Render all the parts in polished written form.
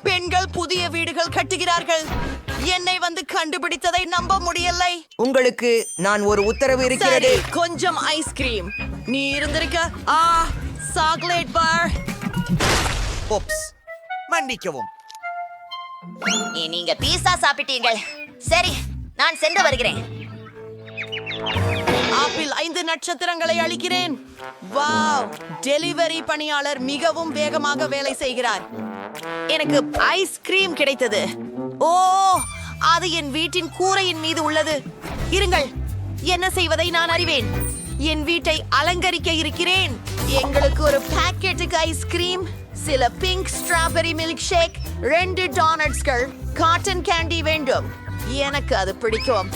பெண்கள் புதிய வீடுகள் கட்டுகிறார்கள். என்னை வந்து கண்டுபிடித்ததை நம்ப முடியலை. உங்களுக்கு நான் ஒரு உத்தரவு இருக்கிறது. சரி, கொஞ்சம் ஐஸ்கிரீம். நீ இருந்திருக்க. Chocolate bar. ஓப்ஸ், மன்னிக்கவும். நீங்க பீஸா சாப்பிட்டீங்கள். சரி, நான் சென்று வருகிறேன். ஆப்பிள் 5 நட்சத்திரங்களை அளிக்கிறேன். வாவ், டெலிவரி பணியாளர் மிகவும் வேகமாக வேலை செய்கிறார். எனக்கு ஐஸ்கிரீம் கிடைத்தது. ஓ, அது என் வீட்டின் கூரையின் மீது உள்ளது. இருங்கள், என்ன செய்வதை நான் அறிவேன். என் வீட்டை அலங்கரிக்க இருக்கிறேன். எங்களுக்கு ஒரு பாக்கெட்டுக்கு ஐஸ்கிரீம், சில பிங்க் ஸ்ட்ராபெரி மில்க் ஷேக், 2 டோனட்ஸ்கள், காட்டன் கேண்டி வேண்டும். எனக்கு அது பிடிக்கும்.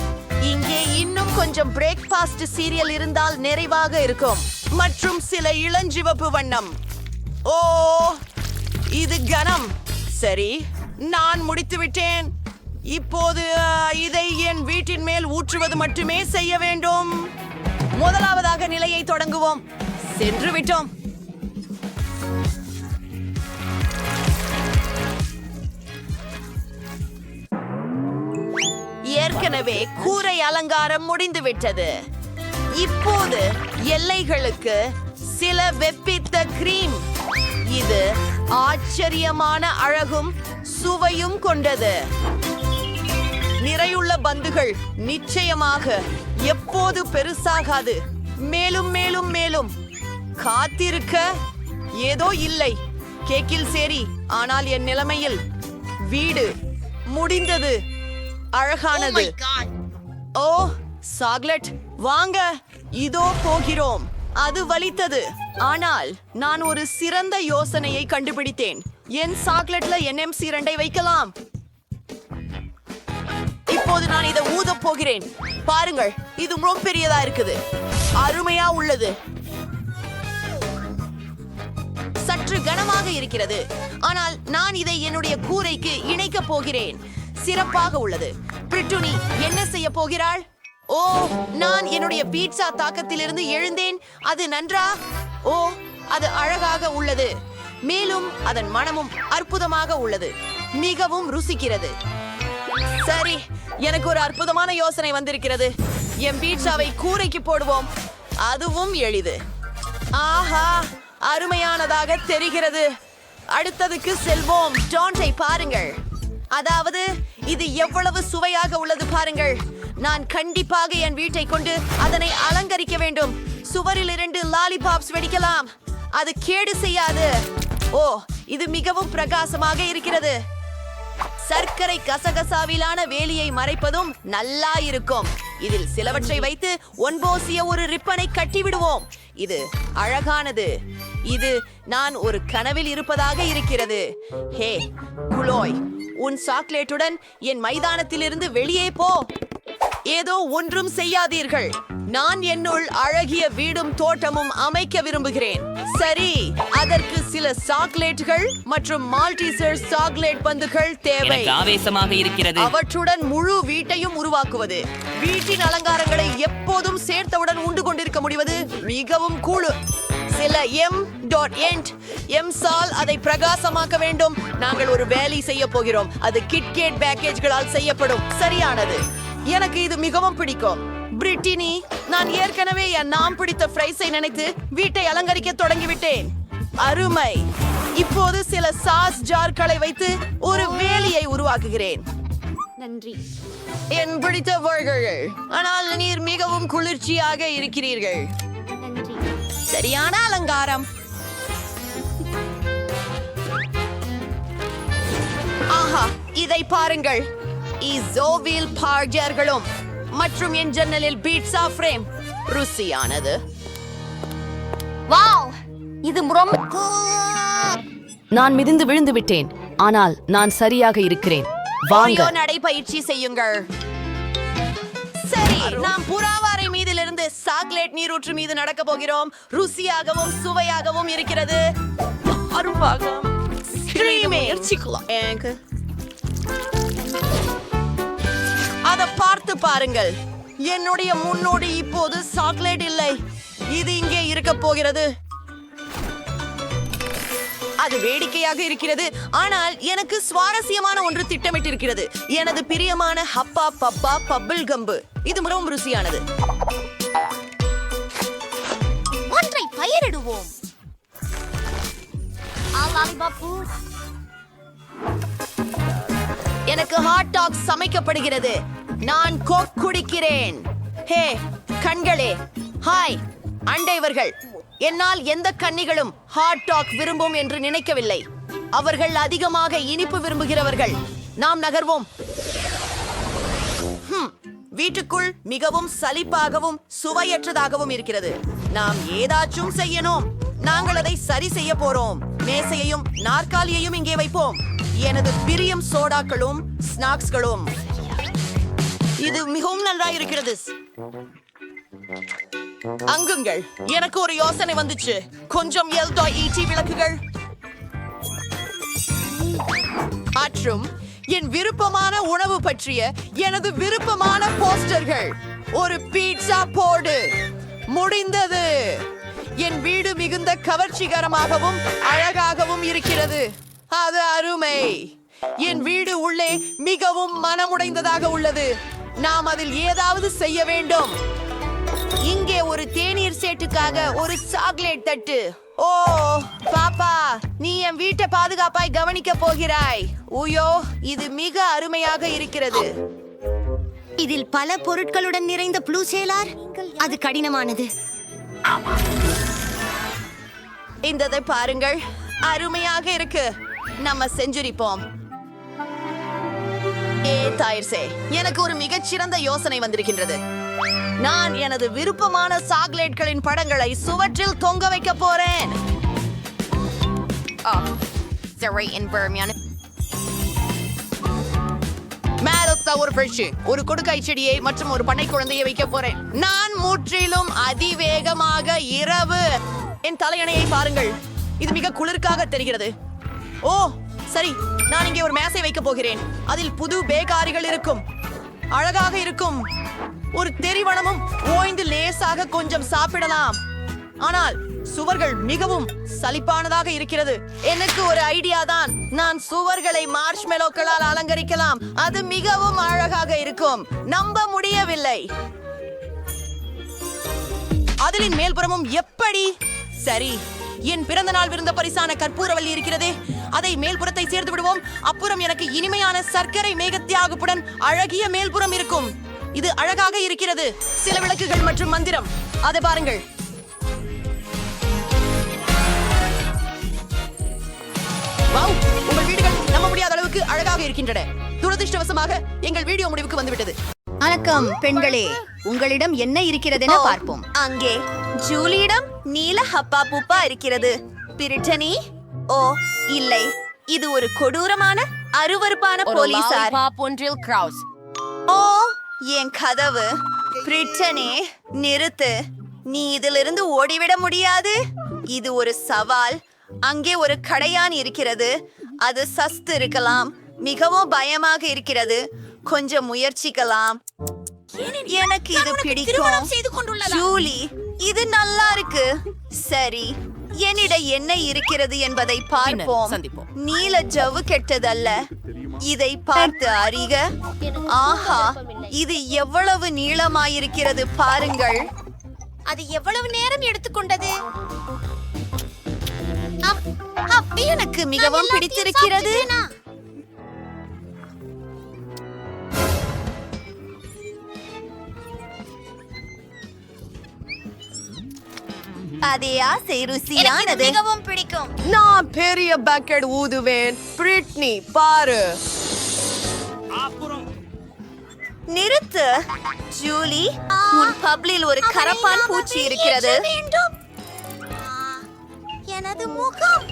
இங்கே இன்னும் கொஞ்சம் பிரேக்ஃபாஸ்ட் சீரியல் இருந்தால் நிறைவாக இருக்கும். மற்றும் சில இளஞ்சிவப்பு வண்ணம். ஓ, இது கனம். சரி, நான் முடித்து விட்டேன். இப்போது இதை என் வீட்டின் மேல் ஊற்றுவது மட்டுமே செய்ய வேண்டும். முதலாவதாக நிலையை தொடங்குவோம். சென்று விட்டோம். ஏற்கனவே கூரை அலங்காரம் முடிந்துவிட்டது. இப்போது எல்லைகளுக்கு சில வெப்பித்த கிரீம். இது ஆச்சரியமான அழகும் சுவையும் கொண்டது. நிறையுள்ள பந்துகள் நிச்சயமாக எப்போது பெருசாகாது. மேலும் மேலும் மேலும் காத்திருக்க ஏதோ இல்லை. கேக்கில் சேரி, ஆனால் என் நிலைமையில் வீடு முடிந்தது. அழகானது. ஓ, சாக்லேட் வாங்க, இதோ போகிறோம். அது வலித்தது, ஆனால் நான் ஒரு சிறந்த யோசனையை கண்டுபிடித்தேன். என் சாக்லேட்ல NMC 2 வைக்கலாம். இப்போது நான் இதை ஊதப் போகிறேன். பாருங்கள், இது ரொம்ப பெரியதா இருக்குது. அருமையா உள்ளது. சற்று கனமாக இருக்கிறது, ஆனால் நான் இதை என்னுடைய கூரைக்கு இணைக்க போகிறேன். சிறப்பாக உள்ளது. பிரிட்டுனி என்ன செய்ய போகிறாள்? ஓ, நான் என்னுடைய பீட்சா தாக்கத்திலிருந்து எழுந்தேன். அது நன்றா? ஓ, அது அழகாக உள்ளது. மேலும் அதன் மனமும் அற்புதமாக உள்ளது. மிகவும் ருசிக்கிறது. சரி, எனக்கு ஒரு அற்புதமான யோசனை வந்திருக்கிறது. என் பீட்சாவை கூரைக்கு போடுவோம். அதுவும் எளிது. ஆஹா, அருமையானதாக தெரிகிறது. அடுத்ததுக்கு செல்வோம். டோன்ட்டை பாருங்கள். அதாவது இது எவ்வளவு சுவையாக உள்ளது பாருங்கள். நான் கண்டிப்பாக என் வீட்டை கொண்டு அதனை அலங்கரிக்க வேண்டும். சுவரில் 2 லாலிபாப்ஸ் வெடிக்கலாம். அது கேடு செய்யாது. ஓ, இது மிகவும் பிரகாசமாக இருக்கிறது. சர்க்கரை கசகசாவிலான வேலியை மறைப்பதும் நல்லா இருக்கும். இதில் சிலவற்றை வைத்து ஒன்போசிய ஒரு ரிப்பனை கட்டிவிடுவோம். இது அழகானது. இது நான் ஒரு கனவில் இருப்பதாக இருக்கிறது. ஹே குலோய், உன் சாக்லேட்டுடன் என் மைதானத்திலிருந்து வெளியே போ. ஏதோ ஒன்றும் செய்யாதீர்கள். நான் என்னுள் அழகிய வீடும் தோட்டமும் அமைக்க விரும்புகிறேன். சரி, அதற்கு சில சாக்லேட்டுகள் மற்றும் மால்டீசர் சாக்லேட் பந்துகள் தேவை. ஆவேசமாக இருக்கிறது. அவற்றுடன் முழு வீட்டையும் உருவாக்குவது. வீட்டின் அலங்காரங்களை எப்போதும் சேர்த்தவுடன் உண்டு கொண்டிருக்க முடிவது மிகவும் கூழு. சில எம்சால் அதை பிரகாசமாக்க வேண்டும். நாங்கள் ஒரு வேலை செய்ய போகிறோம். அது கிட்கேட் பேக்கேஜ்களால் செய்யப்படும். சரியானது. எனக்கு இது மிகவும் பிடிக்கும். பிரிட்டினி, நான் ஏற்கனவே என் நாம் பிடித்த ஃப்ரைஸை நினைத்து வீட்டை அலங்கரிக்க தொடங்கிவிட்டேன். அருமை. இப்போது சில சாஸ் ஜார்களை வைத்து ஒரு வேலியை உருவாக்குகிறேன். நன்றி. என் பிடித்த வகைகள், ஆனால் நீர் மிகவும் குளிர்ச்சியாக இருக்கிறீர்கள். நன்றி. சரியான அலங்காரம். ஆஹா, இதை பாருங்கள். இசோவில் பார்ஜர்களும் மற்றும் என் ஜன்னலில் பீட்சா ஃப்ரேம். ருசியானது. வாவ், இது ரொம்ப. நான் மிதிந்து விழுந்து விட்டேன், ஆனால் நான் சரியாக இருக்கிறேன். வாங்க, நடைபயிற்சி செய்யுங்கள். சரி, நாம் புறாவாரை மீதிலிருந்து சாக்லேட் நீரூற்று மீது நடக்க போகிறோம். ருசியாகவும் சுவையாகவும் இருக்கிறது. அரும்பாகம். அதை பார்த்து பாருங்கள். என்னுடைய முன்னோடி இப்போது சாக்லேட் இல்லை. இது இங்கே இருக்க போகிறது. அது வேடிக்கையாக இருக்கிறது, ஆனால் எனக்கு சுவாரஸ்யமான ஒன்று திட்டமிட்டிருக்கிறது. எனது பிரியமான ஹப்பா பப்பா பப்பிள் கம்பு. இது மிகவும் ருசியானது. ஒன்றை பயிரிடுவோம். எனக்கு ஹாட் டாக் சமைக்கப்படுகிறது. நான் கோக் குடிக்கிறேன். ஹே கண்களே, ஹாய் அண்டைவர்கள். என்னால் எந்த கன்னிகளும் ஹாட் டாக் விரும்பும் என்று நினைக்கவில்லை. அவர்கள் அதிகமாக இனிப்பு விரும்புகிறவர்கள். நாம் நகர்வோம். வீட்டுக்குள் மிகவும் சலிப்பாகவும் சுவையற்றதாகவும் இருக்கிறது. நாம் ஏதாச்சும் செய்யணும். நாங்கள் அதை சரி செய்ய போறோம். மேசையையும் நாற்காலியையும் இங்கே வைப்போம். எனது பிரியம் சோடாக்களும் ஸ்நாக்ஸ்களும். இது மிகவும் நன்றாயிருக்கிறது. அங்குங்கள், எனக்கு ஒரு யோசனை வந்துச்சு. கொஞ்சம் எல்டாய் விளக்குகள் மற்றும் என் விருப்பமான உணவு பற்றிய எனது விருப்பமான போஸ்டர்கள். ஒரு பீட்சா போடு. முடிந்தது. என் வீடு மிகுந்த கவர்ச்சிகரமாகவும் அழகாகவும் இருக்கிறது. அது அருமை. என் வீடு உள்ளே மிகவும் மனமுடைந்ததாக உள்ளது. நாம் அதில் ஏதாவது செய்ய வேண்டும். இங்கே ஒரு தேநீர் சேட்டுக்காக ஒரு சாக்லேட் தட்டு. ஓ பாப்பா, நீ என் வீட்டை பாதுகாப்பாய் கவனிக்க போகிறாய். உயோ, இது மிக அருமையாக இருக்கிறது. இதில் பல பொருட்களுடன் நிறைந்த ப்ளூ சேலார். அது கடினமானது. இந்ததை பாருங்கள், அருமையாக இருக்கு. நம்ம செஞ்சுரிப்போம். தாயிர்சே, எனக்கு ஒரு மிகச்சிறந்த யோசனை வந்திருக்கின்றது. நான் எனது விருப்பமான சாக்லேட்களின் படங்களை சுவற்றில் தொங்க வைக்க போறேன். ஒரு கொடுக்காய் செடியை மற்றும் ஒரு பண்ணை குழந்தையை வைக்க போறேன். நான் முற்றிலும் அதிவேகமாக இரவு. என் தலையணையை பாருங்கள், இது மிக குளிர்காக தெரிகிறது. ஓ சரி, நான் இங்கே ஒரு மேசை வைக்க போகிறேன். அதில் புது பேக்காரிகள் இருக்கும். அழகாக இருக்கும். ஒரு தெரிவனமும் ஓய்ந்து லேசாக கொஞ்சம் சாப்பிடலாம். ஆனால் சுவர்கள் மிகவும் சலிப்பானதாக இருக்கிறது. எனக்கு ஒரு ஐடியா தான். நான் சுவர்களை மார்ஷ்மெலோக்களால் அலங்கரிக்கலாம். அது மிகவும் அழகாக இருக்கும். நம்ப முடியவில்லை. அதிலின் மேல்புறமும் எப்படி? சரி, என் பிறந்த நாள் விருந்த பரிசான கற்பூரவல்லி இருக்கிறதே, அதை மேல்புறத்தை சேர்த்து விடுவோம். அப்புறம் எனக்கு இனிமையான சர்க்கரை மேகத்தியாகுப்புடன் அழகிய மேல்புறம் இருக்கும். இது அழகாக இருக்கிறது. சில விளக்குகள் மற்றும் மந்திரம். அதை பாருங்கள். வாவ், உங்கள் வீடுகள் நம்ப முடியாத அளவுக்கு அழகாக இருக்கின்றன. துரதிர்ஷ்டவசமாக எங்கள் வீடியோ முடிவுக்கு வந்துவிட்டது. வணக்கம் பெண்களே, உங்களிடம் என்ன இருக்கிறது என பார்ப்போம். அங்கே ஜூலியிடம் நீல ஹப்பா பூப்பா இருக்கிறது. பிரிட்டனி, ஓ இல்லை, இது ஒரு கொடூரமான அருவருப்பான போலீசார். ஓ என் கதவு. பிரிட்டனி, நிறுத்து. நீ இதிலிருந்து ஓடிவிட முடியாது. இது ஒரு சவால். அங்கே ஒரு கடையான் இருக்கிறது. அது சஸ்து இருக்கலாம். மிகவும் பயமாக இருக்கிறது. கொஞ்சம் முயற்சிக்கலாம். எனக்கு இது பிடிக்கும். ஜூலி, இது நல்லா இருக்கு. சரி, என்னிடம் என்ன இருக்கிறது என்பதை பார்ப்போம். நீல ஜவ்வு கெட்டதல்ல. இதை பார்த்து அறிக. ஆஹா, இது எவ்வளவு நீளமாயிருக்கிறது பாருங்கள். அது எவ்வளவு நேரம் எடுத்துக்கொண்டது? எனக்கு மிகவும் பிடித்திருக்கிறது. அதே ஆசை ருசியானது. மிகவும் பிடிக்கும். நான் பெரிய பக்கெட் ஊதுவேன். பிரிட்னி பாரு. நிறுத்து ஜூலி. உன் பப்ளில் ஒரு கரப்பான் பூச்சி இருக்கிறது. எனது முகம்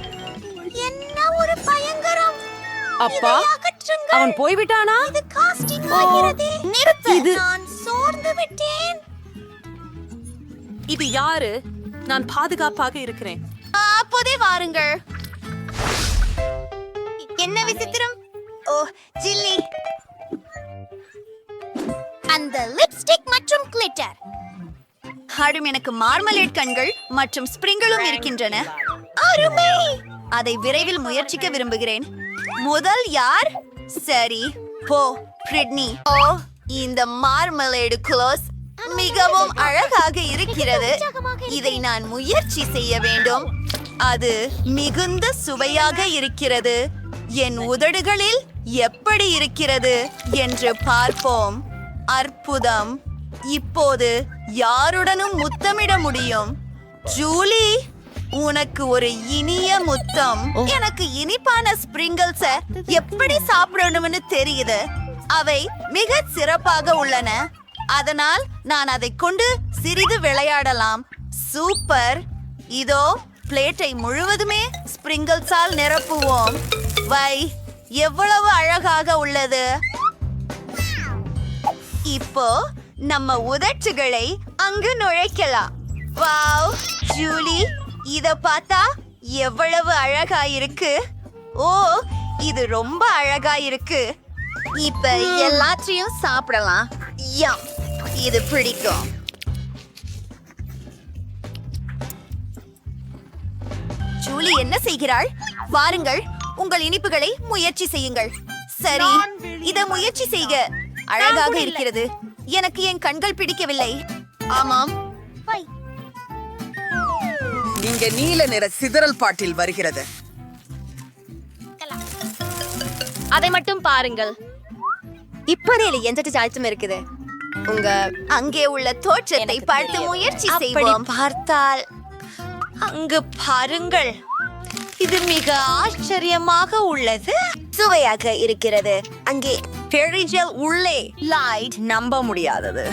என்ன ஒரு பயங்கரம். அப்பா, அவன் போய்விட்டானா? இது காஸ்டிங் ஆகிறது. நிறுத்து. நான் சோர்ந்து விட்டேன். இது யாரு? நான் பாதுகாப்பாக இருக்கிறேன். அப்போதே வாருங்கள். என்ன விசித்திரம். ஓ ஜில்லி, அந்த லிப்ஸ்டிக் மற்றும் கிளிட்டர். எனக்கு மார்மலேட் கண்கள் மற்றும் ஸ்பிரிங்களும் இருக்கின்றன. அருமை. அதை விரைவில் முயற்சிக்க விரும்புகிறேன். முதல் யார்? சரி, போ பிரிட்னி. ஓ, இந்த மார்மலேடு க்ளோஸ் மிகவும் அழகாக இருக்கிறது. இதை நான் முயற்சி செய்ய வேண்டும். அது மிகுந்த சுவையாக இருக்கிறது. என் உதடுகளில் எப்படி இருக்கிறது என்று பார்ப்போம். அற்புதம். இப்போது யாருடனும் முத்தமிட முடியும். ஜூலி, உனக்கு ஒரு இனிய முத்தம். எனக்கு இனிப்பான ஸ்பிரிங்கிள்ஸ எப்படி சாப்பிடணும்னு தெரியுது. அவை மிக சிறப்பாக உள்ளன. அதனால் நான் அதை கொண்டு சிறிது விளையாடலாம். சூப்பர். இதோ பிளேட்டை முழுவதுமே ஸ்பிரிங்கிள்ஸால் நிரப்புவோம். வை, எவ்வளவு அழகாக உள்ளது. இப்போ நம்ம உதட்டுகளை அங்கு நுழைக்கலாம். வாவ் ஜூலி, இத பார்த்தா எவ்வளவு அழகா இருக்கு. ஓ, இது ரொம்ப அழகா இருக்கு. இப்ப எல்லாத்தையும் சாப்பிடலாம். யம், இது பிடிக்கும். ஜூலி என்ன செய்கிறாள்? வாருங்கள், உங்கள் இனிப்புகளை முயற்சி செய்யுங்கள். சரி, இத முயற்சி செய்க. அழகாக இருக்கிறது. எனக்கு என் கண்கள் பிடிக்கவில்லை. ஆமாம், இங்க நீல நிற சிதறல் பாட்டில் வருகிறது. அதை மட்டும் பாருங்கள். இப்போதையில எந்த சாய்ச்சும் இருக்குது. உங்க அங்கே உள்ள தோற்றத்தை பார்த்து முயற்சி செய்வோம். பார்த்தால் அங்கு பாருங்கள். இது மிக ஆச்சரியமாக உள்ளது. சுவையாக இருக்கிறது. அங்கே பெரிஜல் உள்ளே லைட் நம்ப முடியாதது.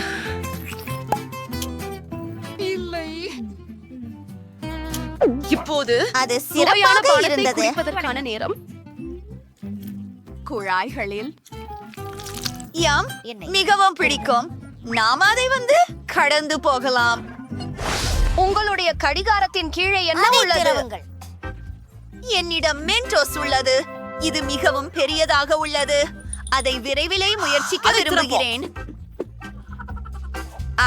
இப்போது அது சுவையான சிறப்பாக பானத்தை இருந்தது. குடிப்பதற்கான நேரம். குழாய்களில் யம் மிகவும் பிடிக்கும். நாம் அதை கடந்து போகலாம். உங்களுடைய கடிகாரத்தின் கீழே என்ன உள்ளது? என்னிடம் மென்டோஸ் உள்ளது. இது மிகவும் பெரியதாக உள்ளது. அதை விரைவிலே முயற்சிக்க விரும்புகிறேன்.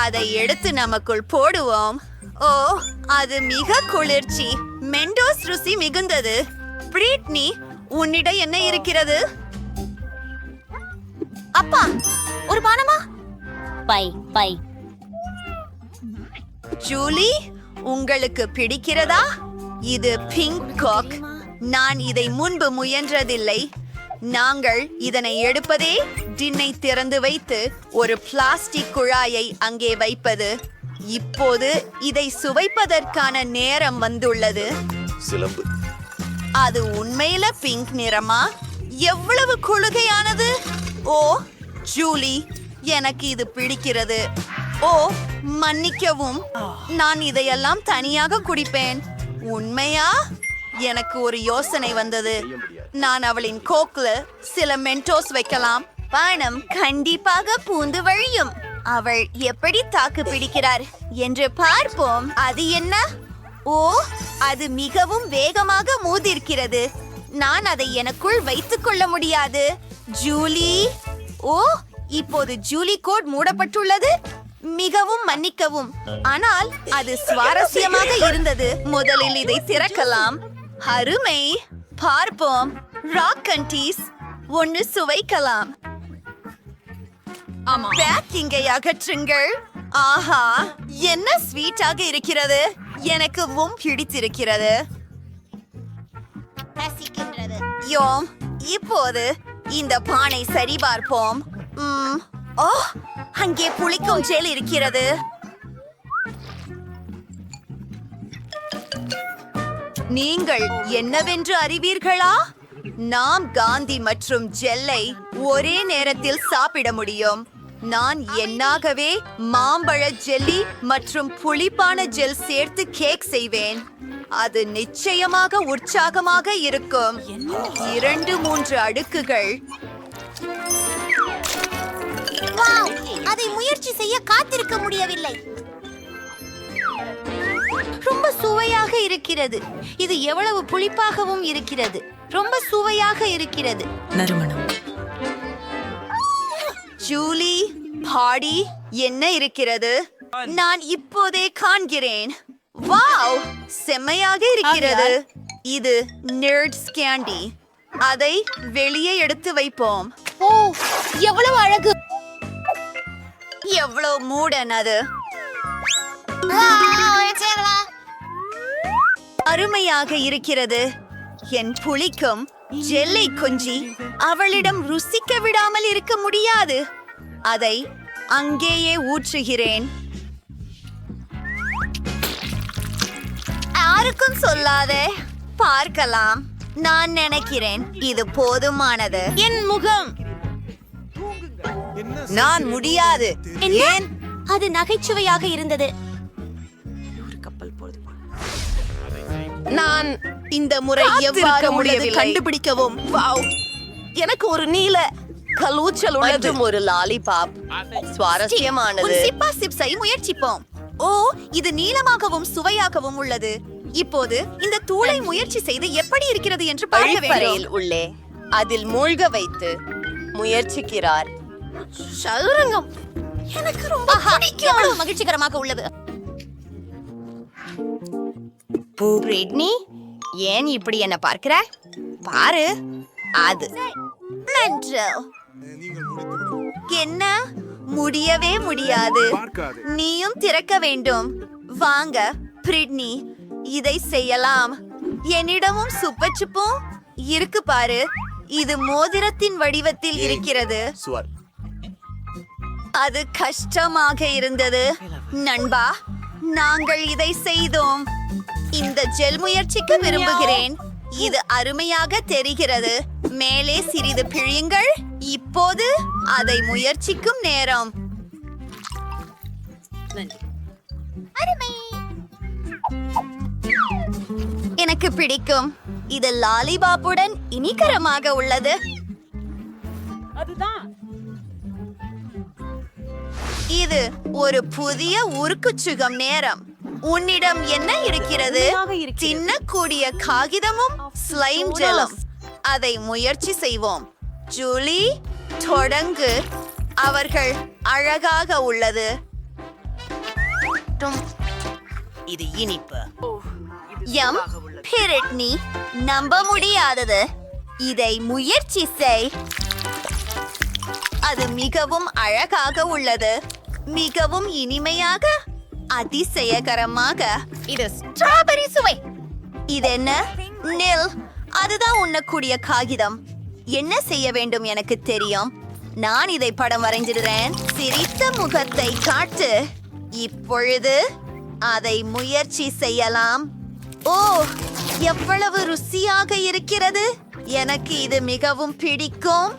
அதை எடுத்து நமக்குள் போடுவோம். ஓ, அது மிக குளிர்ச்சி. மென்டோஸ் ருசி மிகுந்தது. பிரிட்னி, உன்னிடம் என்ன இருக்கிறது? அப்பா, ஒரு பானமா? By by. ஜூலி, உங்களுக்கு பிடிக்கிறதா? இது பிங்க் காக். நான் இதை முன்பு முயன்றதில்லை. நாங்கள் இதனை எடுப்பதே டின்னை திறந்து வைத்து ஒரு பிளாஸ்டிக் குழாயை அங்கே வைப்பது. இப்போது இதை சுவைப்பதற்கான நேரம் வந்துள்ளது. சிலம்பு. அது உண்மையில பிங்க் நிறமா? எவ்வளவு குளுகையானது. ஓ ஜூலி, எனக்கு இது பிடிக்கிறது. ஓ, மன்னிக்கவும். நான் இதையெல்லாம் தனியாக குடிப்பேன். உண்மையா? எனக்கு ஒரு யோசனை வந்தது. நான் அவளின் கோக்ல சில மென்டோஸ் வைக்கலாம். பணம் கண்டிப்பாக பூந்து வழியும். அவள் எப்படி தாக்கு பிடிக்கிறார் என்று பார்ப்போம். அது என்ன? ஓ, அது மிகவும் வேகமாக மூதிருக்கிறது. நான் அதை எனக்குள் வைத்துக் கொள்ள முடியாது. ஜூலி, ஓ, இப்போது ஜூலி கோட் மூடப்பட்டுள்ளது. மிகவும் மன்னிக்கவும், ஆனால் அது சுவாரஸ்யமாக இருந்தது. முதலில் இதை திறக்கலாம். அருமை. பார்ப்போம். ராக் கண்டீஸ் ஒன்று சுவைக்கலாம். பேக்கிங்கை அகற்றுங்கள். ஆஹா, என்ன ஸ்வீட்டாக இருக்கிறது. எனக்கும் பிடித்திருக்கிறது. யோம், இப்போது இந்த பானை சரிபார்ப்போம். ஓ, அங்கே புளிக்கும் ஜெல் இருக்கிறது. நீங்கள் என்னவென்று அறிவீர்களா? நாம் காந்தி மற்றும் ஜெல்லை ஒரே நேரத்தில் சாப்பிட முடியும். நான் என்னாகவே மாம்பழ ஜெல்லி மற்றும் புளிப்பான ஜெல் சேர்த்து கேக் செய்வேன். அது நிச்சயமாக உற்சாகமாக இருக்கும். 2-3 அடுக்குகள். அதை முயற்சி செய்ய காத்திருக்க முடியவில்லை. ரொம்ப சுவையாக இருக்கிறது. இது எவ்வளவு புளிப்பாகவும் இருக்கிறது. ரொம்ப சுவையாக இருக்கிறது. நறுமணம். ஜூலி, பாடி என்ன இருக்கிறது? நான் இப்போதே காண்கிறேன். வாவ், செம்மையாக இருக்கிறது. இது நெர்ட்ஸ் கேண்டி. அதை வெளியே எடுத்து வைப்போம். ஓ, எவ்வளவு அழகு! எவ்வளவு மூடன் அது! அருமையாக இருக்கிறது. என் புளிக்கும் ஜெல்லை கொஞ்சி அவளிடம் ருசிக்க விடாமல் இருக்க முடியாது. அதை அங்கேயே ஊற்றுகிறேன். யாருக்கும் சொல்லாதே. பார்க்கலாம். நான் நினைக்கிறேன் இது போதுமானது. என் முகம்! நான் முடியாது. ஏன்? அது நகைச்சுவையாக இருந்தது. நான் இந்த முறை எவ்வாறு உள்ளது கண்டுபிடிக்கவும். வாவ், எனக்கு ஒரு நீல கலூச்சல் உள்ளது. ஒரு லாலிபாப் சுவாரஸ்யமானது. சிப்பா சிப்ஸை முயற்சிப்போம். ஓ, இது நீளமாகவும் சுவையாகவும் உள்ளது. இப்போது இந்த தூளை முயற்சி செய்து எப்படி இருக்கிறது என்று பார்க்க அழிப்பறையில் வேண்டும். உள்ளே அதில் மூழ்க வைத்து முயற்சிக்கிறார். சதுரங்கம் எனக்கு ரொம்ப பிடிக்கும். எவ்வளவு மகிழ்ச்சிகரமாக உள்ளது. பிரிட்னி, ஏன் இப்படி என்ன பார்க்கிற? பாரு, அது என்ன முடியவே முடியாது. நீயும் திறக்க வேண்டும். வாங்க பிரிட்னி, இதை செய்யலாம். என்னிடமும் சுப்பச்சுப்பும் இருக்கு பாரு. இது மோதிரத்தின் வடிவத்தில் இருக்கிறது. அது கஷ்டமாக இருந்தது நண்பா. நாங்கள் இதை செய்தோம். இந்த ஜெல் முயற்சிக்க விரும்புகிறேன். இது அருமையாக தெரிகிறது. மேலே சிறிது பிழியுங்கள். இப்போது அதை முயற்சிக்கும் நேரம். எனக்கு பிடிக்கும். இது லாலிபாப்புடன் இனிகரமாக உள்ளது. இது ஒரு புதிய உருக்குச்சுகம் நேரம். உன்னிடம் என்ன இருக்கிறது? தின்னக்கூடிய காகிதமும் ஸ்லைம் ஜெலும். அதை முயற்சி செய்வோம். ஜூலி, தொடங்கு. அவர்கள் அழகாக உள்ளது. இது இனிப்பு. எம் பிரிட்னி, நம்ப முடியாதது. இதை முயற்சி செய். அது மிகவும் அழகாக உள்ளது. மிகவும் இனிமையாக, அதிசயகரமாக. இது ஸ்ட்ராபெரி சுவை. இது என்ன? நில், அதுதான் உண்ணக்கூடிய காகிதம். என்ன செய்ய வேண்டும் எனக்கு தெரியும். நான் இதை படம் வரைஞ்சிடுறேன். சிரித்த முகத்தை காட்டு. இப்பொழுது அதை முயற்சி செய்யலாம். ஓ, எவ்வளவு ருசியாக இருக்கிறது. எனக்கு இது மிகவும் பிடிக்கும்.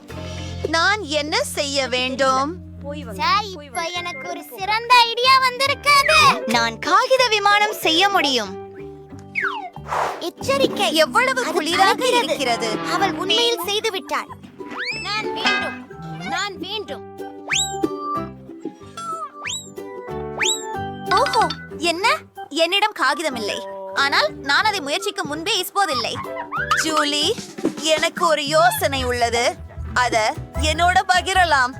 நான் என்ன செய்ய வேண்டும்? இப்ப எனக்கு ஒரு சிறந்த ஐடியா வந்திருக்காது. நான் காகித விமானம் செய்ய முடியும். எச்சரிக்கை, எவ்வளவு அது குளிராக பறக்கிறது. இருக்கிறது. அவள் உண்மையில் செய்து விட்டாள். நான் வேண்டும். ஓஹோ, என்ன? என்னிடம் காகிதம் இல்லை. ஆனால் நான் அதை முயற்சிக்க முன்பே இப்போதில்லை. ஜூலி, எனக்கு ஒரு யோசனை உள்ளது. அத என்னோட பகிரலாம்.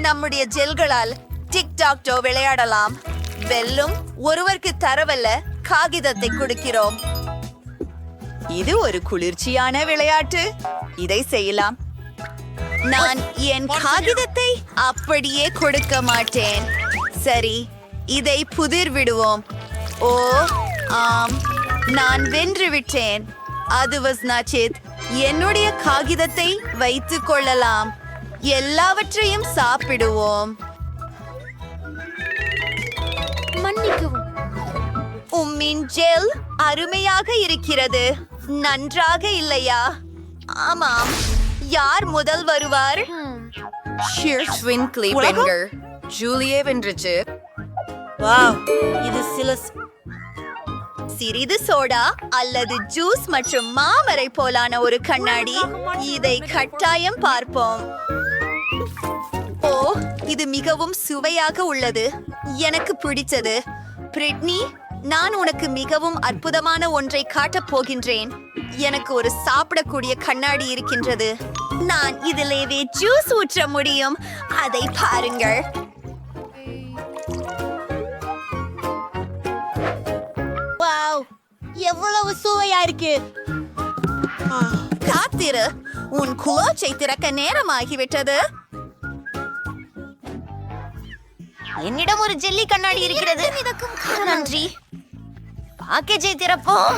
நம்முடைய ஜெல்களால் டிக்டாக்டோ விளையாடலாம். வெல்லும் ஒருவருக்கு தரவல்ல காகிதத்தை கொடுக்கிறோம். இது ஒரு குளிர்ச்சியான விளையாட்டு. இதை செய்யலாம். நான் என் காகிதத்தை அப்படியே கொடுக்க மாட்டேன். சரி, இதை புதிர் விடுவோம். ஓ ஆம், நான் வென்று விட்டேன். அது வாஸ் நச்சித். என்னுடைய காகிதத்தை வைத்துக் கொள்ளலாம். எல்லாவற்றையும் சாப்பிடுவோம். மன்னிக்கவும். உம்மின் ஜெல் அருமையாக இருக்கிறது. நன்றாக இல்லையா? ஆமாம். யார் முதல் வருவார்? ஷிர்ஸ்வின்க்லி பெண்கள். ஜூலியே வென்றுச்சு. வாவ், இது சிறிது சோடா அல்லது ஜூஸ் மற்றும் மாமரை போலான ஒரு கண்ணாடி. இதை கட்டாயம் பார்ப்போம். ஓ, இது மிகவும் சுவையாக உள்ளது. எனக்கு பிடித்தது. பிரிட்னி, நான் உனக்கு மிகவும் அற்புதமான ஒன்றை காட்டப் போகின்றேன். எனக்கு ஒரு சாப்பிடக்கூடிய கண்ணாடி இருக்கின்றது. நான் இதிலேயே ஜூஸ் ஊற்ற முடியும். அதை பாருங்கள். வாவ், எவ்வளவு சுவையா இருக்கு. காத்திரு, உன் குளோச்சை திறக்க நேரமாகிவிட்டது. என்னிடம் ஒரு ஜெல்லி கண்ணாடி இருக்கிறது. நன்றி. பாக்கேஜை திறப்போம்.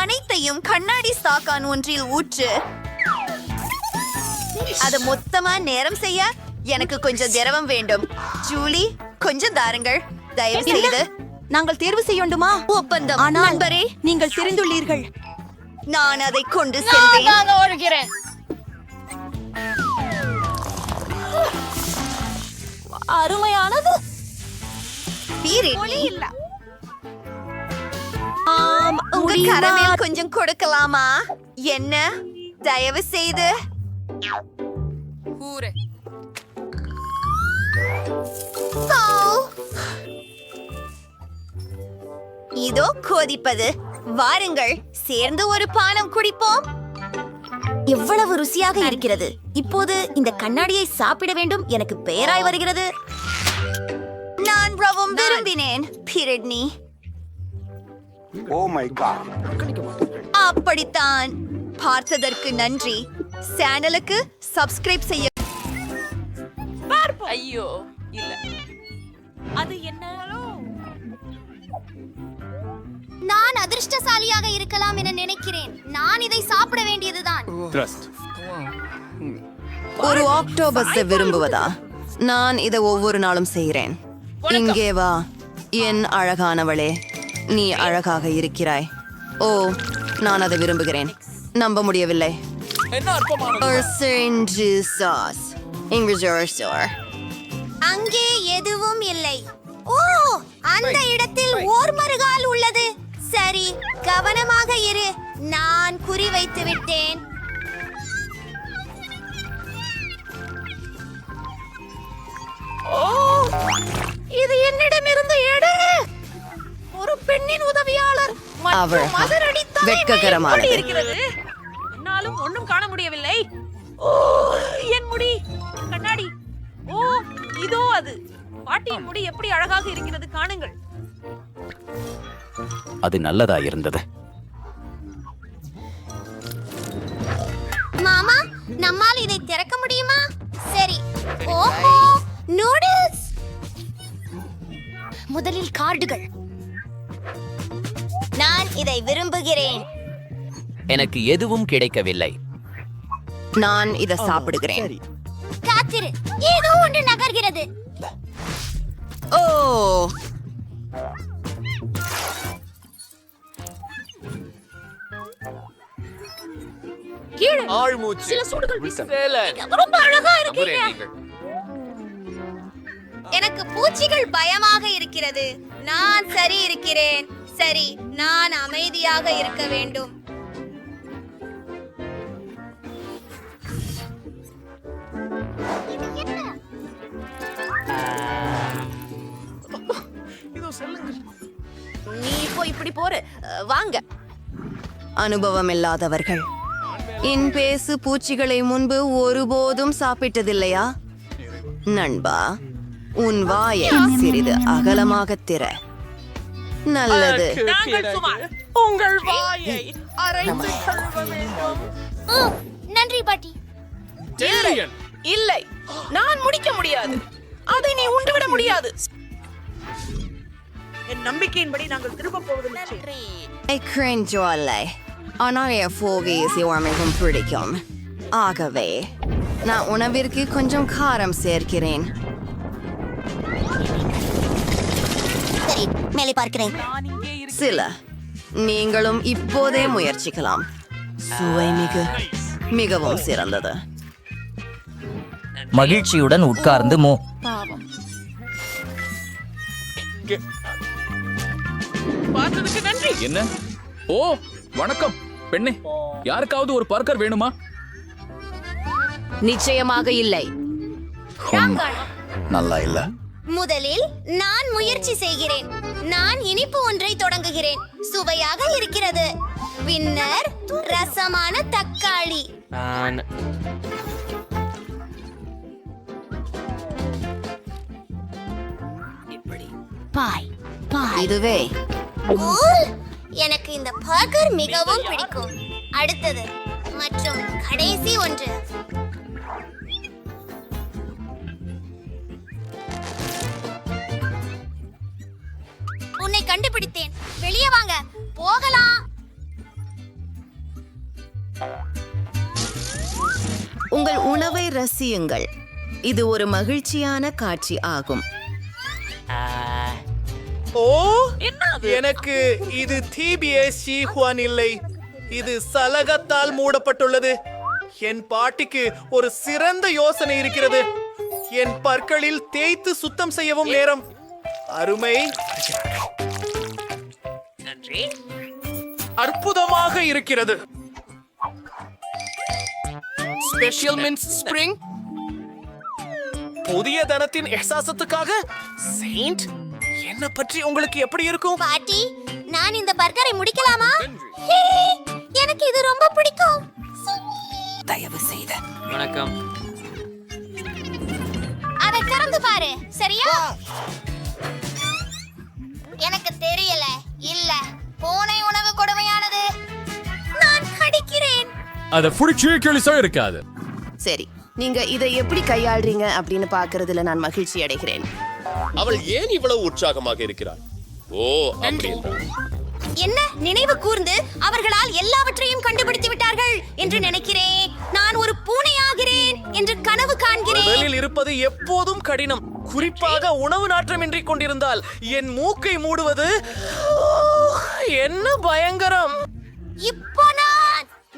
அனைத்தையும் கண்ணாடி ஸ்டாக்கான் ஒன்றில் ஊற்று. அது மொத்தமா நேரம் செய்ய எனக்கு கொஞ்சம் திரவம் வேண்டும். ஜூலி, கொஞ்சம் தாருங்கள் தயவு செய்து. நாங்கள் தேர்வு செய்யண்டுமா? ஒப்பந்தம். நண்பரே, நீங்கள் தெரிந்துள்ளீர்கள். நான் அதை கொண்டு செல்வேன். ஓடுகிறேன். அருமையானது. உங்க கரமேல் கொஞ்சம் கொடுக்கலாமா? என்ன தயவு செய்து. இதோ கொதிப்பது. வாருங்கள், சேர்ந்து ஒரு பானம் குடிப்போம். எவ்வளவு ருசியாக இருக்கிறது. இப்போது இந்த கண்ணாடியை சாப்பிட வேண்டும். எனக்கு பெயராய் வருகிறது. நான் ரவும் விரும்பினேன். Britney, Oh my god. அப்படித்தான். பார்த்ததற்கு நன்றி. சேனலுக்கு சப்ஸ்கிரைப் செய்ய. ஐயோ இல்ல அது என்ன? நான் அதிர்ஷ்டசாலியாக இருக்கலாம் என நினைக்கிறேன். நான் இதை சாப்பிட வேண்டியதுதான். ஒரு ஆக்டோபஸை விரும்புவதா? நான் இதை ஒவ்வொரு நாளும் செய்கிறேன். இங்கே வா, என் அழகானவளே. நீ அழகாக இருக்கிறாய். ஓ, நான் அதை விரும்புகிறேன். நம்ப முடியவில்லை. அங்கே எதுவும் இல்லை. ஓ, அந்த இடத்தில் ஓர் மறுகால் உள்ளது. சரி, கவனமாக இரு. நான் குறி வைத்து விட்டேன். இது என்னிடமிருந்து எடு. ஒரு பெண்ணின் உதவியாளர். அவள் வெட்ககரமானது. என்னாலும் ஒண்ணும் காண முடியவில்லை. ஓ, என் முடி, கண்ணாடி. ஓ, இதோ அது. பாட்டியின் முடி எப்படி அழகாக இருக்கிறது காணுங்கள். அது நல்லதா இருந்தது. மாமா, நம்மால் இதை திறக்க முடியுமா? சரி. ஓஹோ, நூடுல்ஸ். முதலில் கார்டுகள். நான் இதை விரும்புகிறேன். எனக்கு எதுவும் கிடைக்கவில்லை. நான் இதை சாப்பிடுகிறேன். காத்திரு, ஏதோ ஒன்று நகர்கிறது. ஓ, ரொம்ப அழகா இருக்கீங்க. எனக்கு பூச்சிகள் பயமாக இருக்கிறது. நான் சரி இருக்கிறேன். சரி, நான் அமைதியாக இருக்க வேண்டும். நீ இப்போ இப்படி போற. வாங்க. அனுபவம் இல்லாதவர்கள். என் பேசு பூச்சிகளை முன்பு ஒருபோதும் சாப்பிட்டதில்லையா? நண்பா, உன் வாயை சிறிது அகலமாக திற. நல்லது. உங்கள் வாயை அரைத்து கழுவ வேண்டும். ஓ, நன்றி பாட்டி. இல்லை, நான் முடிக்க முடியாது. அதை நீ உண்டுவிட முடியாது. என் நம்பிக்கையின்படி நாங்கள் திரும்ப போவது நிச்சயம். ஆனால் என் ஃபோகேஸ் மிகவும் பிடிக்கும். ஆகவே நான் உணவிற்கு கொஞ்சம் காரம் சேர்க்கிறேன். சரி, மேலே பார்க்கிறேன். சில நீங்களும் இப்போதே முயற்சிக்கலாம். சுவை மிகவும் சிறந்தது. மகிழ்ச்சியுடன் உட்கார்ந்து பார்த்ததுக்கு நன்றி. என்ன? ஓ, வணக்கம் பெண்ணே. யாருக்காவது ஒரு பர்கர் வேணுமா? நிச்சயமாக இல்லை. நல்லா இல்ல. முதலில் நான் முயற்சி செய்கிறேன். நான் இனிப்பு ஒன்றை தொடங்குகிறேன். சுவையாக இருக்கிறது. பின்னர் ரசமான தக்காளி. இதுவே கூல். எனக்கு இந்த பர்கர் மிகவும் பிடிக்கும். அடுத்தது மற்றும் கடைசி ஒன்று. உன்னை கண்டுபிடித்தேன். வெளியே வாங்க, போகலாம். உங்கள் உணவை ரசியுங்கள். இது ஒரு மகிழ்ச்சியான காட்சி ஆகும். ஓ, எனக்கு இது டிபிஎஸ் ஷீஹுவான் இல்லை, இது சலகத்தால் மூடப்பட்டுள்ளது. என் பாட்டிக்கு ஒரு சிறந்த யோசனை இருக்கிறது. என் பற்களில் தேய்த்து சுத்தம் செய்யவும் நேரம். அருமை, அற்புதமாக இருக்கிறது. ஸ்பெஷல் மின்ஸ் ஸ்ப்ரிங், புதிய தனத்தின் எஹ்சாசத்துக்காக செயின்ட். என்ன பற்றி உங்களுக்கு எப்படி இருக்கும்? பாட்டி, நான் இந்த பர்கரை முடிக்கலாமா? ஹே, எனக்கு இது ரொம்ப பிடிக்கும். தயவு செய்து வணக்கம். அதை திறந்து பாரு, சரியா? எனக்கு தெரியல. இல்ல, பூனை உணவு கொடுமையானது. நான் கடிக்கிறேன். அத புடிச்சு கிழிசா இருக்காது. சரி, நீங்க இதை எப்படி கையாளுறீங்க அப்படின்னு பார்க்கறதுல நான் மகிழ்ச்சி அடைகிறேன். அவள் ஏன் இவ்வளவு உற்சாகமாக இருக்கிறாள்? ஓ, அப்படி என்றால் என்ன நினைவு கூர்ந்து அவர்களால் எல்லாவற்றையும் கண்டுபிடித்து விட்டார்கள் என்று நினைக்கிறேன். நான் ஒரு பூனையாகிறேன் என்று கனவு காண்கிறேன். முதலில் இருப்பது எப்போதும் கடினம், குறிப்பாக உணவு நாற்றமின்றி கொண்டிருந்தால். என் மூக்கை மூடுவது என்ன பயங்கரம். இப்போ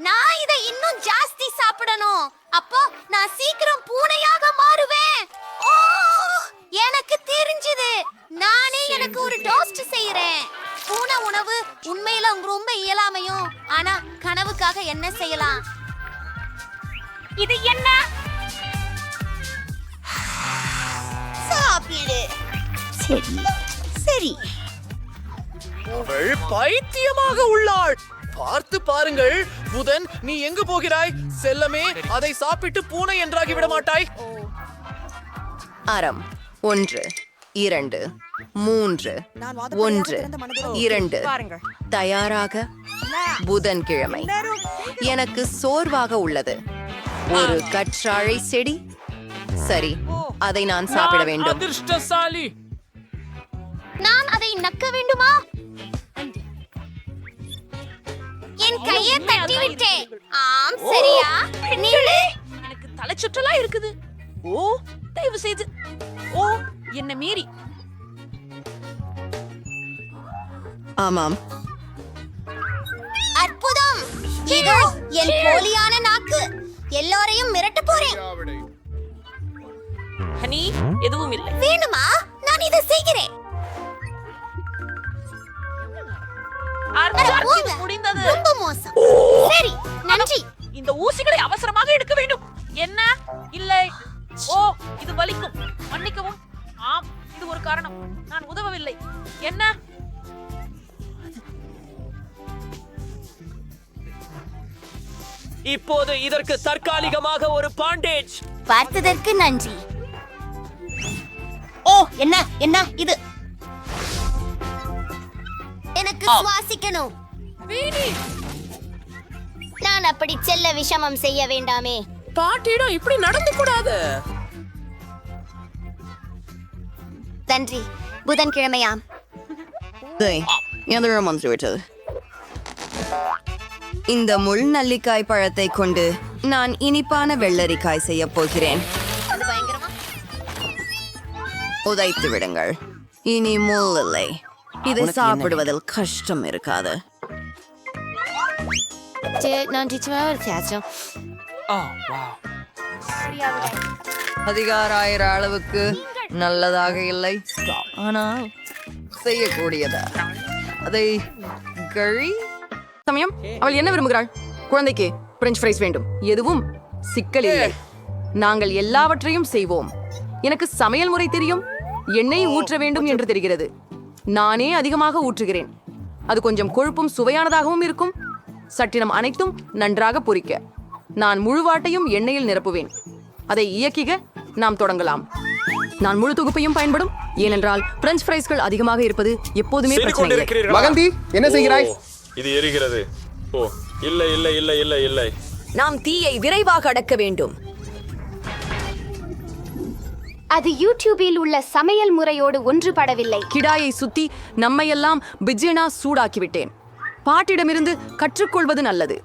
நான் இதை இன்னும் ஜாஸ்தி சாப்பிடணும். அப்போ நான் சீக்கிரம் பூனையாக மாறுவேன். ஓ, எனக்கு தெரிஞ்சது. நானே எனக்கு ஒரு டோஸ்ட் செய்யறேன். பூனை உணவு உண்மையில ரொம்ப இயலாமையும், ஆனா கனவுக்காக என்ன செய்யலாம்? இது என்ன? சாப்பிடு. சரி சரி. அவள் பைத்தியமாக உள்ளாள். பார்த்து பாருங்கள். புதன், நீ எங்கு போகிறாய்? செல்லமே, அதை சாப்பிட்டு பூனை என்றாகி விட மாட்டாய். அறம் 1 2 3 1 2 தயாராக. புதன்கிழமை. எனக்கு சோர்வாக உள்ளது. ஒரு கற்றாழை செடி. சரி, அதை நான் சாப்பிட வேண்டும். அதிர்ஷ்டசாலி. நான் அதை நக்க வேண்டுமா? என் கையை தட்டி விட்டேன். ஆம், சரியா? நீளே, எனக்கு தலை சுற்றலா இருக்குது. ஓ, தயவு செய்து. ஓ, என்ன மீறி. ஆமாம், அற்புதம். இதோ என் போலியான நாக்கு. எல்லோரையும் மிரட்ட போறேன். ஹனி, எதுவும் இல்லை. வேணுமா? நான் இதை செய்கிறேன். போங்க. முடிந்தது. ரொம்ப மோசம். சரி, நன்றி. இந்த ஊசிகளை அவசரமாக எடுக்க வேண்டும். என்ன? இல்லை. ஓ, இது வலிக்கும். மன்னிக்கவும். ஆம், இது ஒரு காரணம். நான் உதவவில்லை. என்ன? இப்போது இதற்கு தற்காலிகமாக ஒரு பாண்டேஜ். பார்த்ததற்கு நன்றி. ஓ, என்ன என்ன இது? எனக்கு சுவாசிக்கணும். நான் அப்படி செல்ல விஷமம் செய்ய வேண்டாமே. பாட்டியிடம் இப்படி நடந்து கூடாது. நன்றி. புதன்கிழமையாம். எந்திரம் வந்துவிட்டது. இந்த முள் நல்லிக்காய் பழத்தை கொண்டு நான் இனிப்பான வெள்ளரிக்காய் செய்ய போகிறேன். அது பயங்கரமா? உதைத்து விடுங்கள். இனி முள் இல்லை. இதை சாப்பிடுவதில் கஷ்டம் இருக்காது. அதிகாராயிர அளவுக்கு நல்லதாக இல்லை, ஆனால் செய்யக்கூடியதா. அதை கழி. சமயம் அவள் என்ன விரும்புகிறாள்? குழந்தைக்கு பிரெஞ்ச் ஃப்ரைஸ் வேண்டும். எதுவும் சிக்கல் இல்லை. நாங்கள் எல்லாவற்றையும் செய்வோம். எனக்கு சமையல் முறை தெரியும். எண்ணெய் ஊற்ற வேண்டும் என்று தெரிகிறது. நானே அதிகமாக ஊற்றுகிறேன். அது கொஞ்சம் கொழுப்பும் சுவையானதாகவும் இருக்கும். சட்டினம் அனைத்தும் நன்றாக பொரிக்க நான் முழுவாட்டையும் எண்ணெயில் நிரப்புவேன். அதை இயக்கிக நாம் தொடங்கலாம். நான் முழு தொகுப்பையும் பயன்படும், ஏனென்றால் பிரெஞ்ச் ஃப்ரைஸ்கள் அதிகமாக இருப்பது எப்போதுமே பிரச்சனை இல்லை. மகந்தி, என்ன செய்கிறாய்? இது எரிகிறது. ஓ, இல்லை இல்லை இல்லை இல்லை இல்லை. நாம் தீயை விரைவாக அடக்க வேண்டும். அது யூடியூபில் உள்ள சமையல் முறையோடு ஒன்றுபடவில்லை. கிடாயை சுத்தி நம்மையெல்லாம் பிஜினா சூடாக்கிவிட்டேன். பாட்டிடமிருந்து கற்றுக்கொள்வது நல்லது.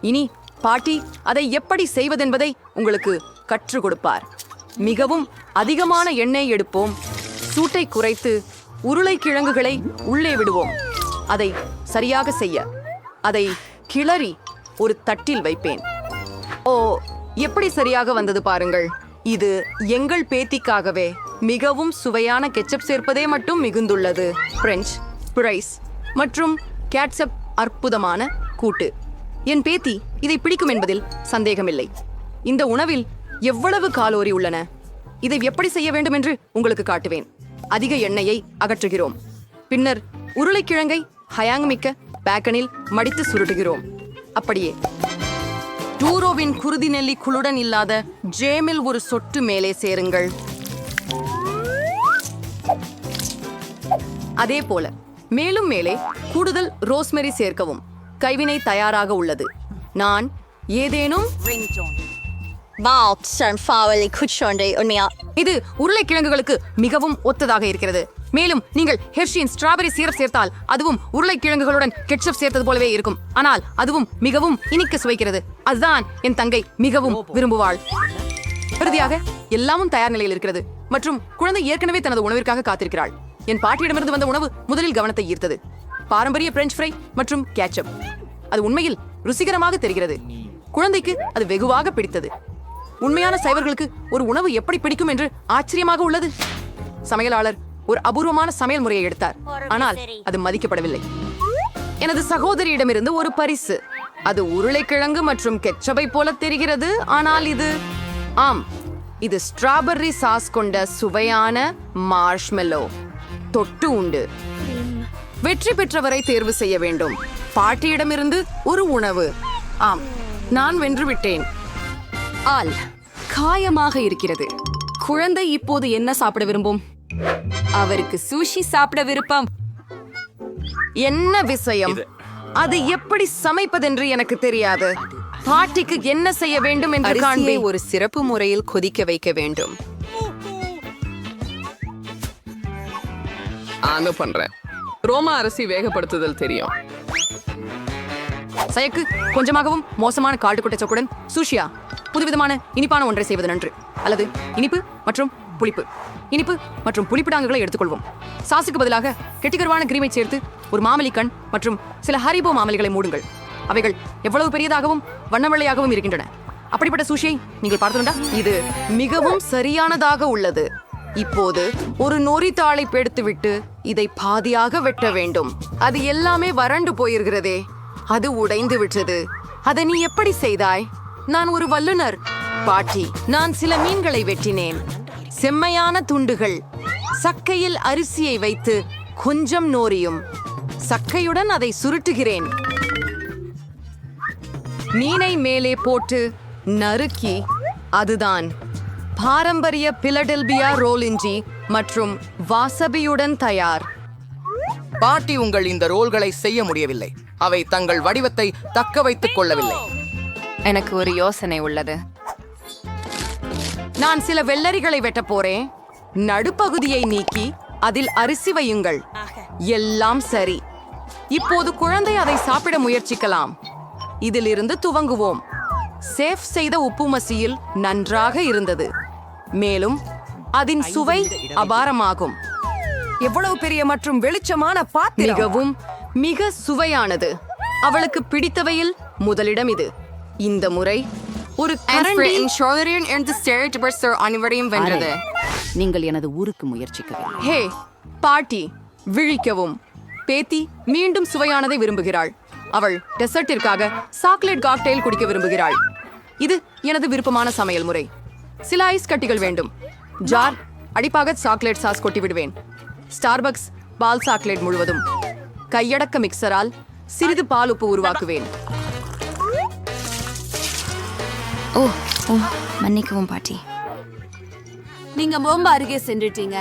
இனி பாட்டி அதை எப்படி செய்வதென்பதை உங்களுக்கு கற்றுக் கொடுப்பார். மிகவும் அதிகமான எண்ணெய் எடுப்போம். சூட்டை குறைத்து உருளைக்கிழங்குகளை உள்ளே விடுவோம். அதை சரியாக செய்ய அதை கிளறி ஒரு தட்டில் வைப்பேன். ஓ, எப்படி சரியாக வந்தது பாருங்கள். இது எங்கள் பேத்திக்காகவே மிகவும் சுவையான கெச்சப் சேர்ப்பதே மட்டும் மிகுந்துள்ளது. பிரெஞ்ச் பிரைஸ் மற்றும் கேட்சப் அற்புதமான கூட்டு. என் பேத்தி இதை பிடிக்கும் என்பதில் சந்தேகமில்லை. இந்த உணவில் எவ்வளவு காலோரி உள்ளன, இதை எப்படி செய்ய வேண்டும் என்று உங்களுக்கு காட்டுவேன். அதிக எண்ணெயை அகற்றுகிறோம். பின்னர் உருளைக்கிழங்கை ஹயாங் மிக்க பேக்கனில் மடித்து சுருட்டுகிறோம். அப்படியே டூரோவின் குருதி நெல்லி குளுடன் இல்லாத ஜேமில் ஒரு சொட்டு மேலே சேருங்கள். அதே போல மேலும் மேலே கூடுதல் ரோஸ்மெரி சேர்க்கவும். கைவினை தயாராக உள்ளது. நான் ஏதேனும் இது உருளைக்கிழங்குகளுக்கு மிகவும் ஒத்ததாக இருக்கிறது. மேலும் நீங்கள் ஹெர்ஷியின் ஸ்ட்ராபெரி சீரப் சேர்த்தால் அதுவும் உருளைக்கிழங்குகளுடன் கெட்சப் சேர்த்தது போலவே இருக்கும். ஆனால் அதுவும் மிகவும் இனிக்க சுவைக்கிறது. அதுதான் என் தங்கை மிகவும் விரும்புவாள். இறுதியாக எல்லாமும் தயார் நிலையில் இருக்கிறது மற்றும் குழந்தை ஏற்கனவே தனது உணவிற்காக காத்திருக்கிறாள். என் பாட்டியிடமிருந்து வந்த உணவு முதலில் கவனத்தை ஈர்த்தது. பாரம்பரிய பிரெஞ்ச் ஃப்ரை மற்றும் கேட்சப். அது உண்மையில் ருசிகரமாக தெரிகிறது. குழந்தைக்கு அது வெகுவாக பிடித்தது. உண்மையான சைவர்களுக்கு ஒரு உணவு எப்படி பிடிக்கும் என்று ஆச்சரியமாக உள்ளது. சமையலாளர் ஒரு அபூர்வமான சமையல் முறையை எடுத்தார், ஆனால் அது மதிக்கப்படவில்லை. எனது சகோதரியிடமிருந்து ஒரு பரிசு. அது உருளைக்கிழங்கு மற்றும் கெச்சப்பை போல தெரிகிறது, ஆனால் இது ஸ்ட்ராபெர்ரி சாஸ் கொண்ட சுவையான மார்ஷ்மெல்லோ. தொட்டு உண்டு. வெற்றி பெற்றவரை தேர்வு செய்ய வேண்டும். பாட்டியிடமிருந்து ஒரு உணவு. நான் வென்றுவிட்டேன். காயமாக இருக்கிறது. குழந்தை இப்போது என்ன சாப்பிட விரும்பும்? அவருக்கு சூஷி சாப்பிட விருப்பம். என்ன விஷயம்? அது எப்படி சமைப்பதென்று எனக்கு தெரியாது. பாட்டிக்கு என்ன செய்ய வேண்டும் என்று காண்பி. ஒரு சிறப்பு முறையில் கொதிக்க வைக்க வேண்டும். பண்றேன். ரோமா அரிசி வேகப்படுத்துதல் தெரியும். சயக்கு கொஞ்சமாகவும் மோசமான கால்டுகுட்டை சொக்குடன் சூஷியா புதுவிதமான இனிப்பான ஒன்றை செய்வது நன்று. அல்லது இனிப்பு மற்றும் புளிப்பு. இனிப்பு மற்றும் புளிப்பிடாங்குகளை எடுத்துக்கொள்வோம். சாசுக்கு பதிலாக கெட்டிகரவான கிரீமை சேர்த்து ஒரு மாமலி கண் மற்றும் சில ஹரிபோ மாமலிகளை மூடுங்கள். அவைகள் எவ்வளவு பெரியதாகவும் வண்ணவெள்ளையாகவும் இருக்கின்றன. அப்படிப்பட்ட சூஷியை நீங்கள் பார்த்துண்டா? இது மிகவும் சரியானதாக உள்ளது. இப்போது ஒரு நொறித்தாளை எடுத்துவிட்டு இதை பாதியாக வெட்ட வேண்டும். அது எல்லாமே வறண்டு போயிருக்கிறதே. அது உடைந்து விட்டது. அதை நீ எப்படி செய்தாய்? நான் ஒரு வல்லுனர் பாட்டி. நான் சில மீன்களை வெட்டினேன். செம்மையான துண்டுகள். சக்கையில் அரிசியை வைத்து கொஞ்சம் நோரியும் சக்கையுடன் அதை சுருட்டுகிறேன். மீனை மேலே போட்டு நறுக்கி அதுதான் பாரம்பரிய பிலடெல்பியா ரோல் இஞ்சி மற்றும் வாசபியுடன் தயார். பாட்டி உங்கள் இந்த ரோல்களை செய்ய முடியவில்லை. அவை தங்கள் வடிவத்தை தக்க வைத்துக் கொள்ளவில்லை. எனக்கு ஒரு யோசனை உள்ளது. நான் சில வெள்ளரிகளை வெட்ட போறேன். நடுப்பகுதியை நீக்கி அதில் அரிசி வையுங்கள். எல்லாம் சரி. இப்போது குழந்தை அதை சாப்பிட முயற்சிக்கலாம். இதிலிருந்து துவங்குவோம். சேஃப் செய்த உப்பு மசியில் நன்றாக இருந்தது. மேலும் அதன் சுவை அபாரமாகும். எவ்வளவு பெரிய மற்றும் வெளிச்சமான பாத்திரம். மிகவும் மிக சுவையானது. அவளுக்கு பிடித்தவையில் முதலிடம் இது. இந்த முறை ஒரு அனைவரையும் வென்றது. நீங்கள் எனது ஊருக்கு முயற்சிக்க. ஹே பாட்டி, விழிக்கவும். பேத்தி மீண்டும் சுவையானதை விரும்புகிறாள். அவள் டெசர்ட்டிற்காக சாக்லேட் காக்டெயில் குடிக்க விரும்புகிறாள். இது எனது விருப்பமான சமையல் முறை. சில ஐஸ் கட்டிகள் வேண்டும். ஜார் அடிப்பாக சாக்லேட் சாஸ் கொட்டி விடுவேன். ஸ்டார்பக்ஸ் பால் சாக்லேட் முழுவதும். கையடக்க மிக்சரால் சிறிது பால் உப்பு உருவாக்குவேன். மன்னிக்கவும் பாட்டி. நீங்க ரொம்ப அருகே சென்றுட்டீங்க.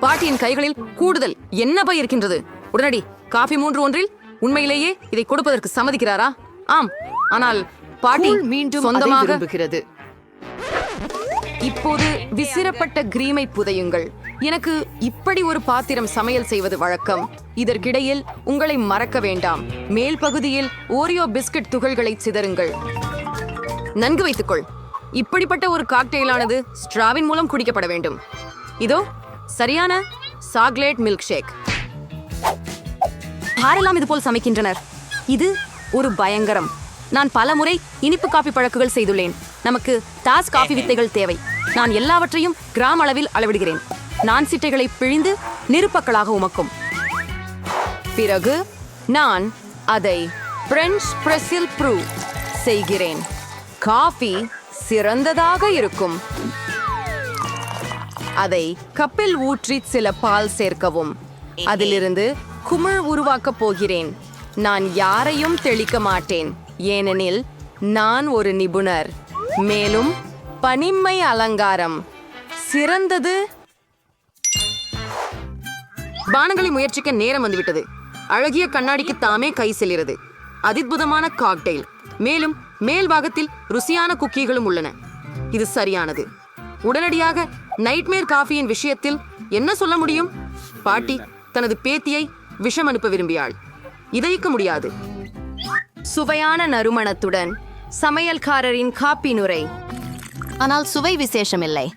பாட்டியின் கைகளில் கூடுதல் என்ன இருக்கின்றது. உடனடி காஃபி 3 ஒன்றில் உண்மையிலேயே இதை கொடுப்பதற்கு சம்மதிக்கிறாரா? ஆம், ஆனால் பாட்டி மீண்டும் சொந்தமாக விரும்புகிறது. இப்போது விசிறப்பட்ட கிரீமை புதையுங்கள். எனக்கு இப்படி ஒரு பாத்திரம் சமையல் செய்வது வழக்கம். இதற்கிடையில் உங்களை மறக்க வேண்டாம், மேல் பகுதியில் ஓரியோ பிஸ்கட் துகள்களை சிதறுங்கள். நன்கு வைத்துக்கொள். இப்படிப்பட்ட ஒரு காக்டெயிலானது ஸ்ட்ராவின் மூலம் குடிக்கப்பட வேண்டும். இதோ சரியான சாக்லேட் மில்க் ஷேக். யாரெல்லாம் இது போல் சமைக்கின்றனர்? இது ஒரு பயங்கரம். நான் பல முறை இனிப்பு காபி பழக்குகள் செய்துள்ளேன். நமக்கு தாஸ் காபி வித்தைகள் தேவை. நான் எல்லாவற்றையும் கிராம் அளவில் அளவிடுகிறேன். நான் சிட்டைகளை பிழிந்து நிருப்பக்களாக உமக்கும். பிறகு நான் அதை பிரெஞ்ச் பிரஸில் ப்ரூ செய்கிறேன். காஃபி சிறந்ததாக இருக்கும். அதை கப்பில் ஊற்றி சில பால் சேர்க்கவும். அதிலிருந்து குமிழ் உருவாக்கப் போகிறேன். நான் யாரையும் தெளிக்க மாட்டேன், ஏனெனில் நான் ஒரு நிபுணர். மேலும் பனிமை அலங்காரம் சிறந்தது. பானங்களை முயற்சிக்க நேரம் வந்துவிட்டது. அழகிய கண்ணாடிக்கு தாமே கை செல்கிறது. அதிபுதமான காக்டெயில். மேலும் மேல் பாகத்தில் ருசியான குக்கீகளும் உள்ளன. இது சரியானது. உடனடியாக நைட்மேர் காஃபியின் விஷயத்தில் என்ன சொல்ல முடியும்? பாட்டி தனது பேத்தியை விஷம் அனுப்ப விரும்பியாள். இதழிக்க முடியாது. சுவையான நறுமணத்துடன் சமையல்காரரின் காப்பி நுரை. ஆனால் சுவை விசேஷமில்லை.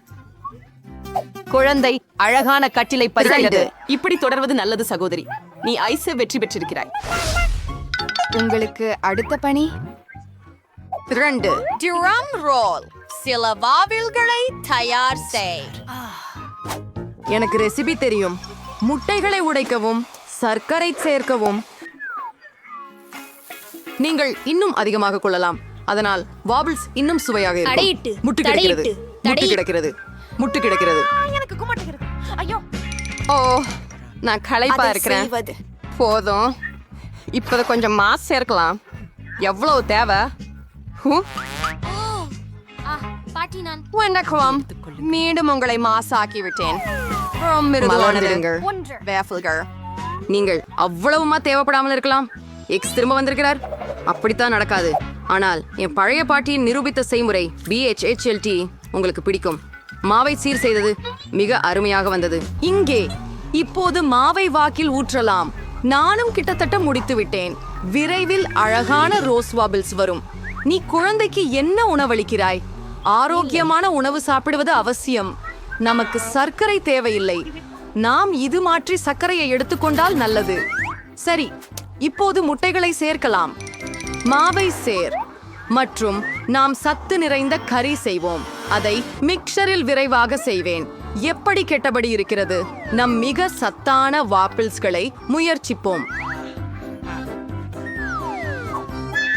குழந்தை அழகான கட்டிலை பறிக்கிறது. இப்படி தொடர்வது நல்லது சகோதரி. நீ ஐஸை வெற்றி பெற்றிருக்கிறாய். உங்களுக்கு அடுத்த பணி 2. Drum roll. சில வாவில்களை தயார் செய். எனக்கு ரெசிபி தெரியும். முட்டைகளை உடைக்கவும் சர்க்கரை சேர்க்கவும். நீங்கள் இன்னும் அதிகமாக கொள்ளலாம். அதனால் வாபிள்ஸ் இன்னும் சுவையாக இருக்கும். முட்டு கிடக்கிறது, முட்டு கிடக்கிறது, முட்டு கிடக்கிறது. எனக்கு குமாட்டுகிறது. ஐயோ, ஓ, நான் களைப்பா இருக்கிறேன். போதும். இப்போது கொஞ்சம் மாஸ் சேர்க்கலாம். எவ்வளவு தேவை? பாட்டி நான் வணக்கம். மீண்டும் உங்களை மாசாக்கி விட்டேன். வேஃபிள்கள். நீங்கள் அவ்வளவுமா தேவைப்படாமல் இருக்கலாம். எக்ஸ் திரும்ப வந்திருக்கிறார். அப்படித்தான் நடக்காது. ஆனால் என் பழைய பாட்டியின் நிரூபித்த செய்முறை BHHLT உங்களுக்கு பிடிக்கும். மாவை சீர் செய்தது மிக அருமையாக வந்தது. இங்கே இப்போது மாவை வாக்கில் ஊற்றலாம். நானும் கிட்டத்தட்ட முடித்து விட்டேன். விரைவில் அழகான ரோஸ் வாபிள்ஸ் வரும். நீ குழந்தைக்கு என்ன உணவளிக்கிறாய்? ஆரோக்கியமான உணவு சாப்பிடுவது அவசியம். நமக்கு சர்க்கரை தேவையில்லை. நாம் இது மாற்றி சர்க்கரையை எடுத்துக்கொண்டால் நல்லது. சரி, இப்போது முட்டைகளை சேர்க்கலாம். மாவை சேர் மற்றும் நாம் சத்து நிறைந்த கறி செய்வோம். அதை மிக்சரில் விரைவாக செய்வேன். எப்படி கெட்டபடி இருக்கிறது? நம் மிக சத்தான வாப்பிள்ஸ்களை முயற்சிப்போம்.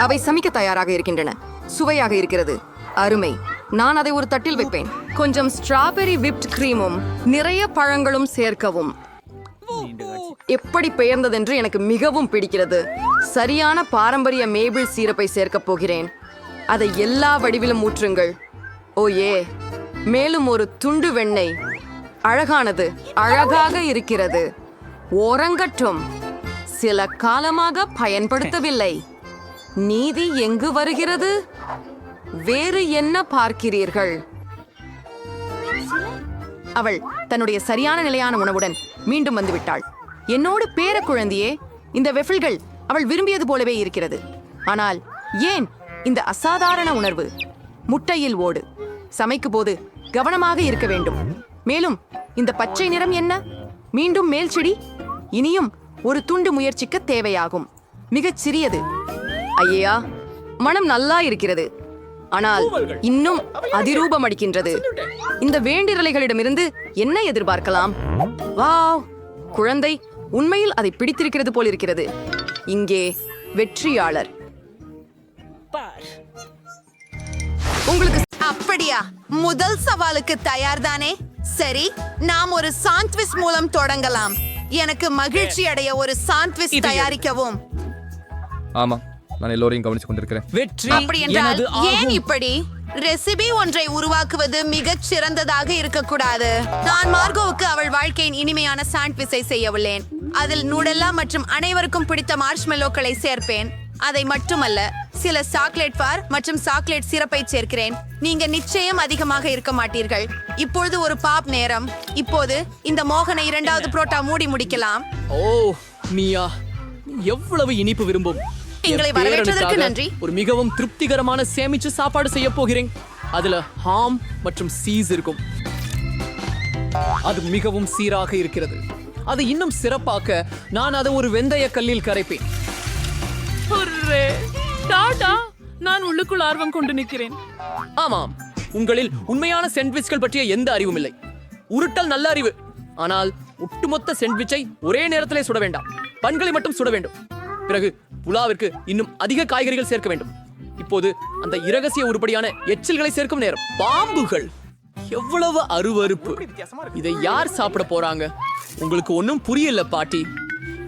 அவை சமைக்க தயாராக இருக்கின்றன. சுவையாக இருக்கிறது. அருமை. நான் அதை ஒரு தட்டில் வைப்பேன். கொஞ்சம் ஸ்ட்ராபெரி விப்ட் கிரீமும் நிறைய பழங்களும் சேர்க்கவும். எப்படி பெயர்ந்ததென்று எனக்கு மிகவும் பிடிக்கிறது. சரியான பாரம்பரிய மேபிள் சீரப்பை சேர்க்கப் போகிறேன். அதை எல்லா வடிவிலும் ஊற்றுங்கள். ஓயே, மேலும் ஒரு துண்டு வெண்ணெய். அழகானது, அழகாக இருக்கிறது. ஓரங்கட்டும். சில காலமாக பயன்படுத்தவில்லை. நீதி எங்கு வருகிறது? வேறு என்ன பார்க்கிறீர்கள்? அவள் தன்னுடைய சரியான நிலையான உணவுடன் மீண்டும் வந்துவிட்டாள். என்னோடு பேர குழந்தையே, இந்த வெஃபிள்கள் அவள் விரும்பியது போலவே இருக்கிறது. ஆனால் ஏன் இந்த அசாதாரண உணர்வு? முட்டையில் ஓடு. சமைக்கும் போது கவனமாக இருக்க வேண்டும். மேலும் இந்த பச்சை நிறம் என்ன? மீண்டும் மேல் செடி. இனியும் ஒரு துண்டு முயற்சிக்க தேவையாகும். மிகச் சிறியது. ஐயா, மனம் நல்லா இருக்கிறது. ஆனால் இன்னும் அதிரூபம் அடிக்கின்றது. இந்த வேண்டிரலைகளிடமிருந்து என்ன எதிர்பார்க்கலாம்? வாவ், குழந்தை உண்மையில் அதை பிடித்திருக்கிறது போல் இருக்கிறது. இங்கே வெற்றியாளர். உங்களுக்கு அப்படியா? முதல் சவாலுக்கு தயார்தானே? சரி, நாம் ஒரு சாண்ட்விச் மூலம் தொடங்கலாம். எனக்கு மகிழ்ச்சி அடைய ஒரு சாண்ட்விச் தயாரிக்கவும். ஆமா, நான் எல்லோரையும் கவனிச்சு கொண்டிருக்கிறேன். அப்படி என்றால் ஏன் இப்படி? ரெசிபி ஒன்றை உருவாக்குவது மிகச் சிறந்ததாக இருக்கக்கூடாது. நான் மார்கோவுக்கு அவள் வாழ்க்கையின் இனிமையான சாண்ட்விச்சை செய்ய உள்ளேன். அதில் நூடெல்லா மற்றும் அனைவருக்கும் பிடித்த மார்ஷ்மெல்லோக்களை சேர்ப்பேன். அதை மட்டுமல்ல, சில சாக்லேட் பார் மற்றும் சாக்லேட் சிரப்பை சேர்க்கிறேன். நீங்க நிச்சயம் அதிகமாக இருக்க மாட்டீர்கள். இப்பொழுது ஒரு பாப் நேரம். இப்போது இந்த மோகனை இரண்டாவது புரோட்டா மூடி முடிக்கலாம். ஓ மியா, எவ்வளவு இனிப்பு விரும்பும். எங்களை என் வரவேற்றதற்கு பேரனுக்காக நன்றி. ஒரு மிகவும் திருப்திகரமான சேமிச்சு சாப்பாடு செய்ய போகிறேன். அதுல ஹாம் மற்றும் சீஸ் இருக்கும். அது மிகவும் சீராக இருக்கிறது. அது இன்னும் சிறப்பாக்க நான் அதை ஒரு வெந்தய கல்லில் கரைப்பேன். டாடா, நான் உள்ளுக்குள் ஆர்வம் கொண்டு நிற்கிறேன். ஆமாம், உங்களில் உண்மையான சாண்ட்விச்கள் பற்றிய எந்த அறிவும் இல்லை. உருட்டல் நல்ல அறிவு, ஆனால் ஒட்டுமொத்த சாண்ட்விச்சை ஒரே நேரத்திலே சுட வேண்டாம். பன்களை மட்டும் சுட வேண்டும். பிறகு புலாவிற்கு இன்னும் அதிக காய்கறிகள் சேர்க்க வேண்டும். இப்போது அந்த இரகசிய உருப்படியான எச்சில்களை சேர்க்கும் நேரம். பாம்புகள், எவ்வளவு அருவருப்பு. இதை யார் சாப்பிட போறாங்க? உங்களுக்கு ஒன்னும் புரியல பாட்டி.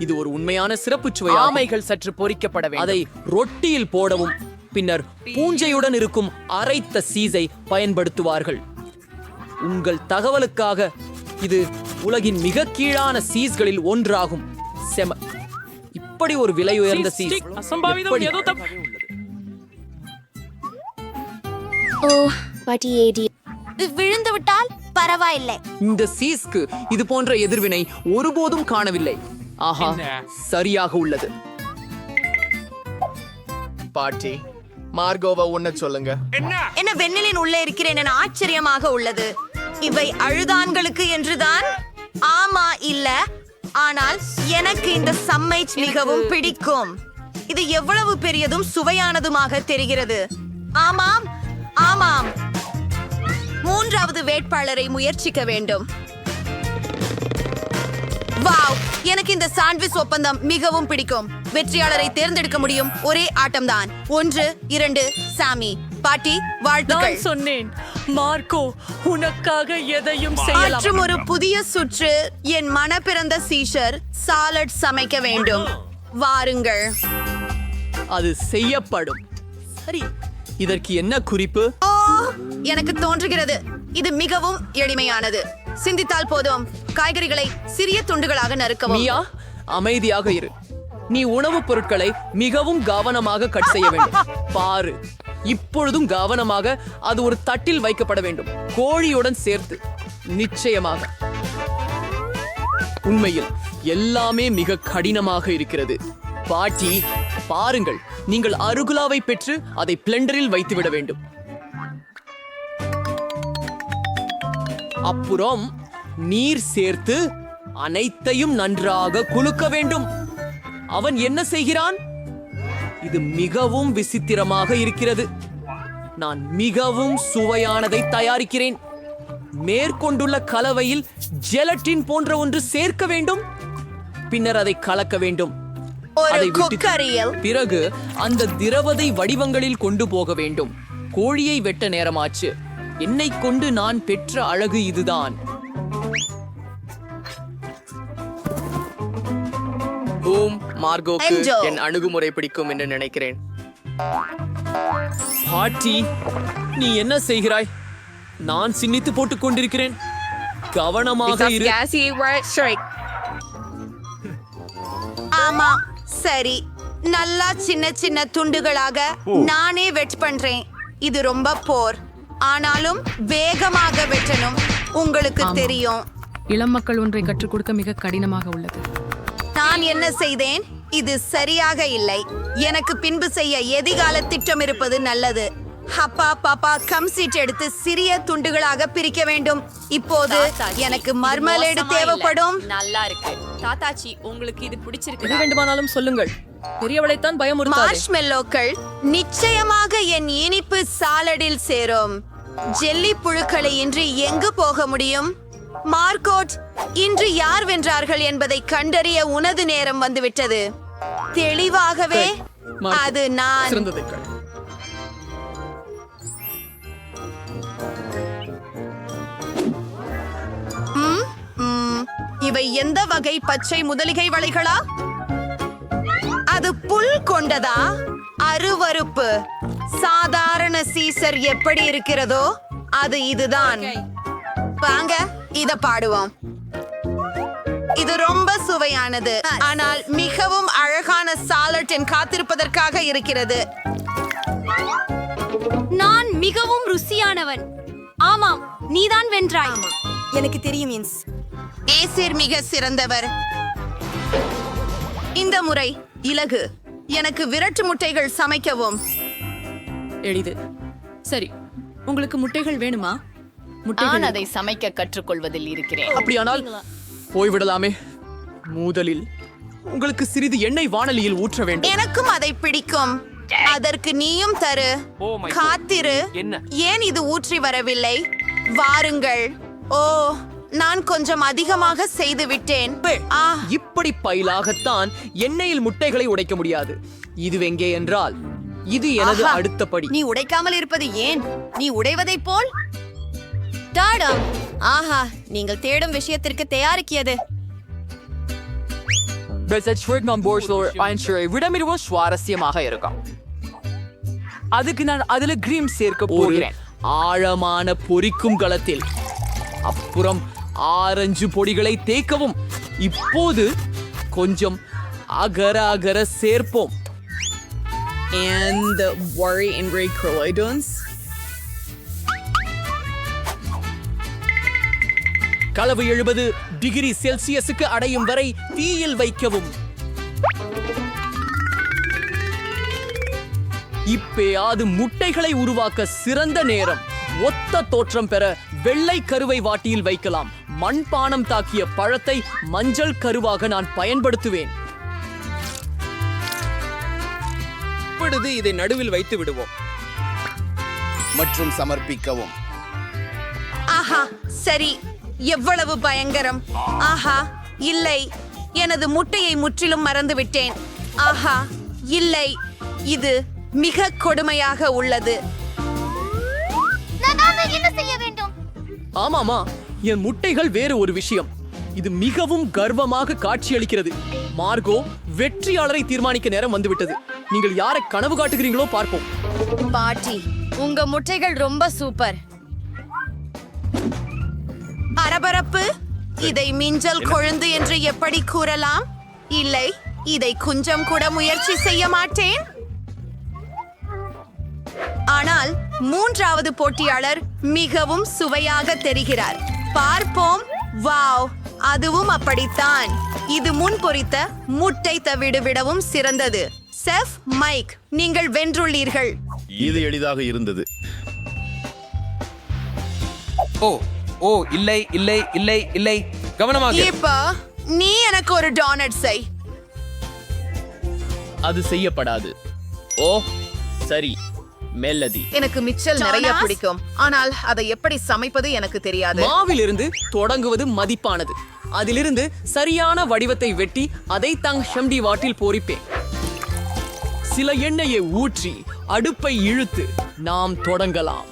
இது ஒரு உண்மையான சிறப்பு சுவை. ஆமைகள் சற்று பொரிக்கப்பட வேண்டும். அதை ரொட்டியில் போடவும் பின்னர் பூஞ்சையுடன் இருக்கும் அரைத்த சீஸை பயன்படுத்துவார்கள். உங்கள் தகவலுக்காக இது உலகின் மிக கீழான சீஸ்களில் ஒன்றாகும். இப்படி ஒரு விலை உயர்ந்த சீஸ் அசம்பாவிதம் ஏதோ தப்பு. ஓ பட்டியேடி விழுந்து விட்டால் பரவாயில்லை. இந்த சீஸ்க்கு இது போன்ற எதிர்வினை ஒருபோதும் காணவில்லை. ஆஹா, சரியாக உள்ளது. பாட்டி, மார்கோவா ஒன்ன சொல்லுங்க. என்ன வெண்ணிலின் உள்ளே இருக்கிறேன் என ஆச்சரியமாக உள்ளது. இவை அழுதான்களுக்கு என்றுதான்? ஆமா, இல்ல. ஆனால் எனக்கு இந்த சம்மைச் மிகவும் பிடிக்கும். இது எவ்வளவு பெரியதும் சுவையானதுமாக தெரிகிறது. ஆமாம் ஆமாம், மூன்றாவது வேட்பாளரை முயற்சிக்க வேண்டும். வாவ், எனக்கு இந்த சாண்ட்விச் ஒப்பந்தம் மிகவும் பிடிக்கும். வெற்றியாளரை தேர்ந்தெடுக்க முடியும் ஒரே ஆட்டம்தான். 1, 2 சாமி. பாட்டி, வாழ்த்துக்கள். நான் சொன்னேன், மார்க்கோ உனக்காக எதையும் செய்யலாம். மற்றும் ஒரு புதிய சுற்று. என் மனப்பிறந்த சீஷர் சாலட் சமைக்க வேண்டும். வாருங்கள். அது செய்யப்படும். சரி, இதற்கு என்ன குறிப்பு? ஓ, எனக்கு தோன்றுகிறது இது மிகவும் எளிமையானது. சிந்தித்தால் போதும். காய்கறிகளை சிறிய துண்டுகளாக நறுக்கவும். மியா, அமைதியாக இரு. நீ உணவுப் பொருட்களை மிகவும் கவனமாக கட் செய்ய வேண்டும். பாரு, இப்பொழுதும் கவனமாக அது ஒரு தட்டில் வைக்கப்பட வேண்டும், கோழியுடன் சேர்த்து. நிச்சயமாக. உண்மையில் எல்லாமே மிக கடினமாக இருக்கிறது. பாட்டி, பாருங்கள், நீங்கள் அருகுலாவை பெற்று அதை பிளெண்டரில் வைத்துவிட வேண்டும். அப்புறம் நீர் சேர்த்து அனைத்தையும் நன்றாக குலுக்க வேண்டும். அவன் என்ன செய்கிறான்? இது மிகவும் விசித்திரமாக இருக்கிறது. நான் மிகவும் சுவையானதை தயாரிக்கிறேன். மேற்கொண்டுள்ள கலவையில் ஜெலட்டின் போன்ற ஒன்று சேர்க்க வேண்டும். பின்னர் அதை கலக்க வேண்டும். அதை விட்டு பிறகு அந்த திரவதை வடிவங்களில் கொண்டு போக வேண்டும். கோழியை வெட்ட நேரமாச்சு. என்னை கொண்டு நான் பெற்ற அழகு இதுதான். மார்கோக்கு என் அணுகுமுறை பிடிக்கும் என்று நினைக்கிறேன். பாட்டி, நீ என்ன செய்கிறாய்? நான் சின்னித்து போட்டுக் கொண்டிருக்கிறேன். கவனமாக இரு. ஆமா, சரி. நல்லா சின்ன சின்ன துண்டுகளாக நானே வெட் பண்றேன். இது ரொம்ப போர். ஆனாலும் வேகமாக வெட்டணும். உங்களுக்கு தெரியும், இளம் மக்கள் ஒன்றை கற்றுக் கொடுக்க மிக கடினமாக உள்ளது. நான் என்ன செய்தேன்? இது சரியாக இல்லை. எனக்கு பின்பு செய்ய எதிர்கால திட்டம் இருப்பது நல்லது. அப்பா பாப்பா கம்சீட் எடுத்து சிறிய துண்டுகளாக பிரிக்க வேண்டும். இப்போது எனக்கு மர்மலேடு தேவைப்படும். நல்லா இருக்கு தாத்தாச்சி, உங்களுக்கு இது பிடிச்சிருக்கு? எது வேண்டுமானாலும் சொல்லுங்கள். பெரியவளைத்தான் பயமுறுத்தாதே. மார்ஷ்மெல்லோக்கள் நிச்சயமாக என் இனிப்பு சாலடில் சேரும். ஜெல்லி புழுக்களை இன்றி எங்கு போக முடியும்? மார்கோட், இன்று யார் வென்றார்கள் என்பதை கண்டறிய உனது நேரம் வந்துவிட்டது. தெளிவாகவே அது நான். இவை எந்த வகை பச்சை முதலிகை வளைகளா? அது புல் கொண்டதா? அருவருப்பு. சாதாரண சீசர் எப்படி இருக்கிறதோ அது இதுதான். வாங்க, இத பாடுவோம். இது ரொம்ப சுவையானது, ஆனால் மிகவும் அழகான சாலட் என் காத்திருப்பதற்காக இருக்கிறது. நான் மிகவும் ருசியானவன். ஆமாம், நீதான் வென்றாய். எனக்கு தெரியும் இன்ஸ். ஏசிர் மிக சிறந்தவர். இந்த முறை இலகு. எனக்கு விரட்டு முட்டைகள் சமைக்கவும். எளிது. சரி, உங்களுக்கு முட்டைகள் வேணுமா? நான் அதை சமைக்க கற்றுக்கொள்வதில் இருக்கிறேன். அப்படியானால் போய்விடலாமே. முதலில் உங்களுக்கு சிறிது எண்ணெய் வாணலியில் ஊற்ற வேண்டும். எனக்கும் அதை பிடிக்கும். அதற்கு நீயும் தரு. காத்திரு. ஏன் இது ஊற்றி வரவில்லை? வாருங்கள். ஓ, நான் கொஞ்சம் அதிகமாக செய்து விட்டேன். இப்படி பயிலாகத்தான் எண்ணெயில் முட்டைகளை உடைக்க முடியாது. இது எங்கே என்றால் இது எனது அடுத்த படி. நீ உடைக்காமல் இருப்பது ஏன்? நீ உடைவதை போல் டாடம். ஆஹா, நீங்கள் தேடும் விஷயத்திற்கு தயாரிக்கியது. விடமிருவும் சுவாரஸ்யமாக இருக்கும். அதுக்கு நான் அதுல கிரீம் சேர்க்க போகிறேன். ஆழமான பொரிக்கும் களத்தில் அப்புறம் ஆரஞ்சு பொடிகளை தேய்க்கவும். இப்போது கொஞ்சம் அகர அகர சேர்ப்போம். And the worry in Ray Corloidons. கலவு 70 டிகிரி செல்சியஸுக்கு அடையும் வரை தீயில் வைக்கவும். இப்போது முட்டைகளை உருவாக்க சிறந்த நேரம். ஒத்த தோற்றம் பெற வெள்ளை கருவை வாட்டியில் வைக்கலாம். மண்பானம் தாக்கிய பழத்தை மஞ்சள் கருவாக நான் பயன்படுத்துவேன். இப்பொழுது இதை நடுவில் வைத்து விடுவோம் மற்றும் சமர்ப்பிக்கவும். ஆஹா, சரி. எவ்வளவு பயங்கரம். ஆஹா, இல்லை, எனது முட்டையை முற்றிலும் மறந்துவிட்டேன். ஆஹா, இல்லை, இது மிக கொடுமையாக உள்ளது. நான் என்ன செய்ய வேண்டும்? ஆமாமா, என் முட்டைகள் வேறு ஒரு விஷயம். இது மிகவும் கர்வமாக காட்சியளிக்கிறது. மார்கோ, வெற்றியாளரை தீர்மானிக்க நேரம் வந்துவிட்டது. நீங்கள் யாரை கனவு காட்டுகிறீங்களோ பார்ப்போம். பாட்டி, உங்க முட்டைகள் ரொம்ப சூப்பர். பரபரப்பு. இதை மிஞ்சல் கொழுந்து என்று எப்படி கூறலாம்? இல்லை, இதை கொஞ்சம் கூட முயற்சி செய்ய மாட்டேன். ஆனால் மூன்றாவது போட்டியாளர் மிகவும் சுவையாக தெரிகிறார். பார்ப்போம். வாவ், அதுவும் அப்படித்தான். இது முன் பொரித்த முட்டை தவிடு விடவும் சிறந்தது. செஃப் மைக், நீங்கள் வென்றுள்ளீர்கள். இது எளிதாக இருந்தது. ஓ ஓ இல்லை இல்லை இல்லை இல்லை, கவனமாக. இப்ப நீ எனக்கு ஒரு டோனட் செய். அது செய்யப்படாது. ஓ சரி, மெல்லதி. எனக்கு மிச்சல் நிறைய பிடிக்கும், ஆனால் அதை எப்படி சமைப்பது எனக்கு தெரியாது. மாவிலிருந்து தொடங்குவது மதிப்பானது. அதிலிருந்து சரியான வடிவத்தை வெட்டி அதை ஷம்டி வாட்டில் பொரிப்பேன். சில எண்ணெயை ஊற்றி அடுப்பை இழுத்து நாம் தொடங்கலாம்.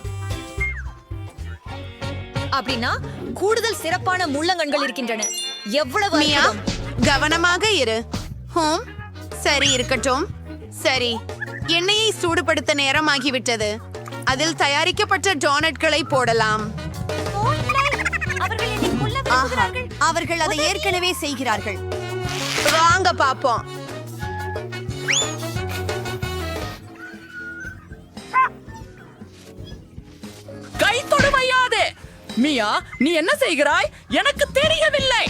அப்படின்னா கூடுதல் சிறப்பான முள்ளங்கண்கள் இருக்கின்றன. எவ்வளவு மியா, கவனமாக இரு. சரி, இருக்கட்டும். சரி, எண்ணெயை சூடுபடுத்த நேரமாகிவிட்டது. அதில் தயாரிக்கப்பட்ட டோனட்களை போடலாம். அவர்கள் அதை ஏற்கனவே செய்கிறார்கள். வாங்க பாப்போம். கை தொடுமையாதே. மியா, நீ என்ன செய்கிறாய்? எனக்கு தெரியவில்லை.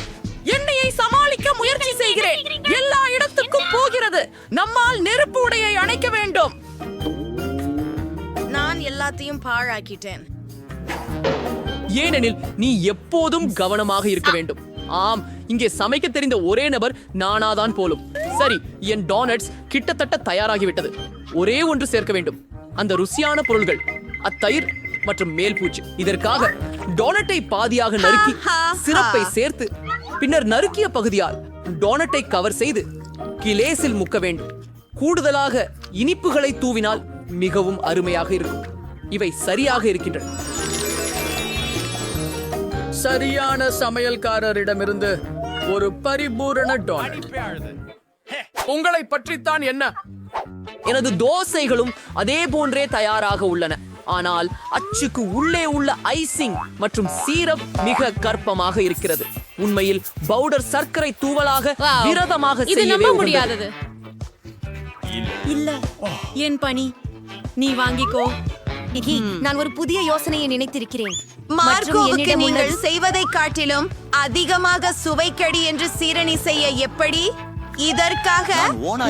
எண்ணெயை சமாளிக்க முயற்சி செய்கிறேன். எல்லா இடத்துக்கும் போகிறது. நம்மால் நெருப்பு உடையை அணைக்க வேண்டும். நான் எல்லாத்தையும் பாழாக்கிட்டேன். ஏனெனில் நீ எப்போதும் கவனமாக இருக்க வேண்டும். ஆம், இங்கே சமைக்க தெரிந்த ஒரே நபர் நானாதான் போலும். சரி, என் டோனட்ஸ் கிட்டத்தட்ட தயாராகிவிட்டது. ஒரே ஒன்று சேர்க்க வேண்டும். அந்த ருசியான பொருள்கள், அத்தயிர் மற்றும் மேல் பூச்சு. இதற்காக டோனட்டை பாதியாக நறுக்கி சிரப்பை சேர்த்து பின்னர் நறுக்கிய பகுதியால் டோனட்டை கவர் செய்து கிளேஸில் முக்க வேண்டும். கூடுதலாக இனிப்புகளை தூவினால் மிகவும் அருமையாக இருக்கும். இவை சரியாக இருக்கின்றன. சரியான சமையல்காரரிடமிருந்து ஒரு பரிபூரண டோனட். உங்களை பற்றித்தான் என்ன? எனது தோசைகளும் அதே போன்றே தயாராக உள்ளன. ஆனால் அச்சுக்கு உள்ளே உள்ள ஐசிங் மற்றும் சீரப் மிக கற்பமாக இருக்கிறது. உண்மையில் பவுடர் சர்க்கரை தூவலாக விரதமாக இது செய்யவே நம்ப உகந்தது. முடியாதது. இல்ல என் பணி நீ வாங்கிக்கோ. நான் ஒரு புதிய யோசனையை நினைத்திருக்கிறேன். மார்கோவுக்கு நீங்கள் செய்வதை காட்டிலும் அதிகமாக சுவைக்கடி என்று சீரணி செய்ய எப்படி? இதற்காக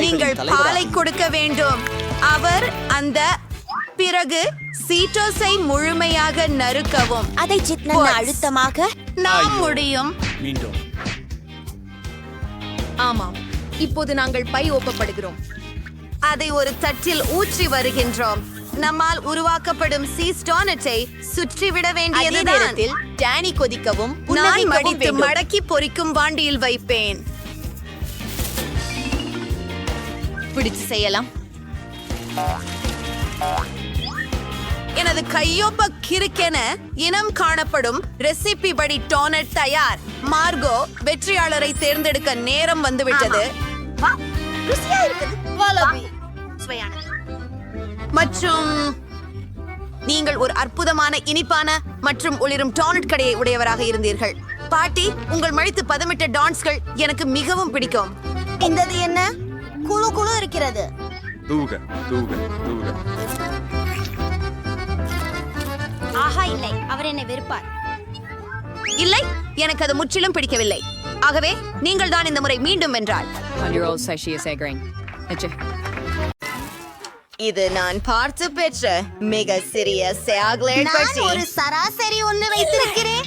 நீங்கள் பாலை கொடுக்க வேண்டும். அவர் அந்த பிறகு சீட்டோஸை முழுமையாக நறுக்கவும். அதை சித்னன் அழுத்தமாக நாம் முடியும். மீண்டும் ஆமாம், இப்போது நாங்கள் பை ஒப்பப்படுகிறோம். அதை ஒரு தட்டில் ஊற்றி வருகின்றோம். நம்மால் உருவாக்கப்படும் சீஸ் டோனட்டை சுற்றிவிட அதே வேண்டியது நேரத்தில் டேனி கொதிக்கவும் நான் புன்னகைக்கவும் மடித்து வேண்டும். மடக்கி பொரிக்கும் வாண்டியில் வைப்பேன். பிடிச்சு செய்யலாம். எனது கையொப்ப கிறுக்கென இனம் காணப்படும் ரெசிபி படி டோனட் தயார். மார்கோ வெற்றியாளரை தேர்ந்தெடுக்க நேரம் வந்துவிட்டது. ருசியா இருக்குது. வாலபி. சுவையானது. மற்றும் நீங்கள் ஒரு அற்புதமான இனிப்பான மற்றும் ஒளிரும் டோனட் கடையை உடையவராக இருந்தீர்கள். பாட்டி, உங்கள் மழித்து பதமிட்ட டான்ஸ்கள் எனக்கு மிகவும் பிடிக்கும். இந்தது என்ன குழு குழு இருக்கிறது. ஆஹா இல்லை, அவர் என்னை வெறுப்பார். இல்லை, எனக்கு அது முற்றிலும் பிடிக்கவில்லை. ஆகவே நீங்கள் தான் இந்த முறை மீண்டும் வென்றால். இது நான் பார்த்து பெற்ற மிக சிறிய சாக்லேட் நான் பட்டி. ஒரு சராசரி ஒன்று வைத்திருக்கிறேன்.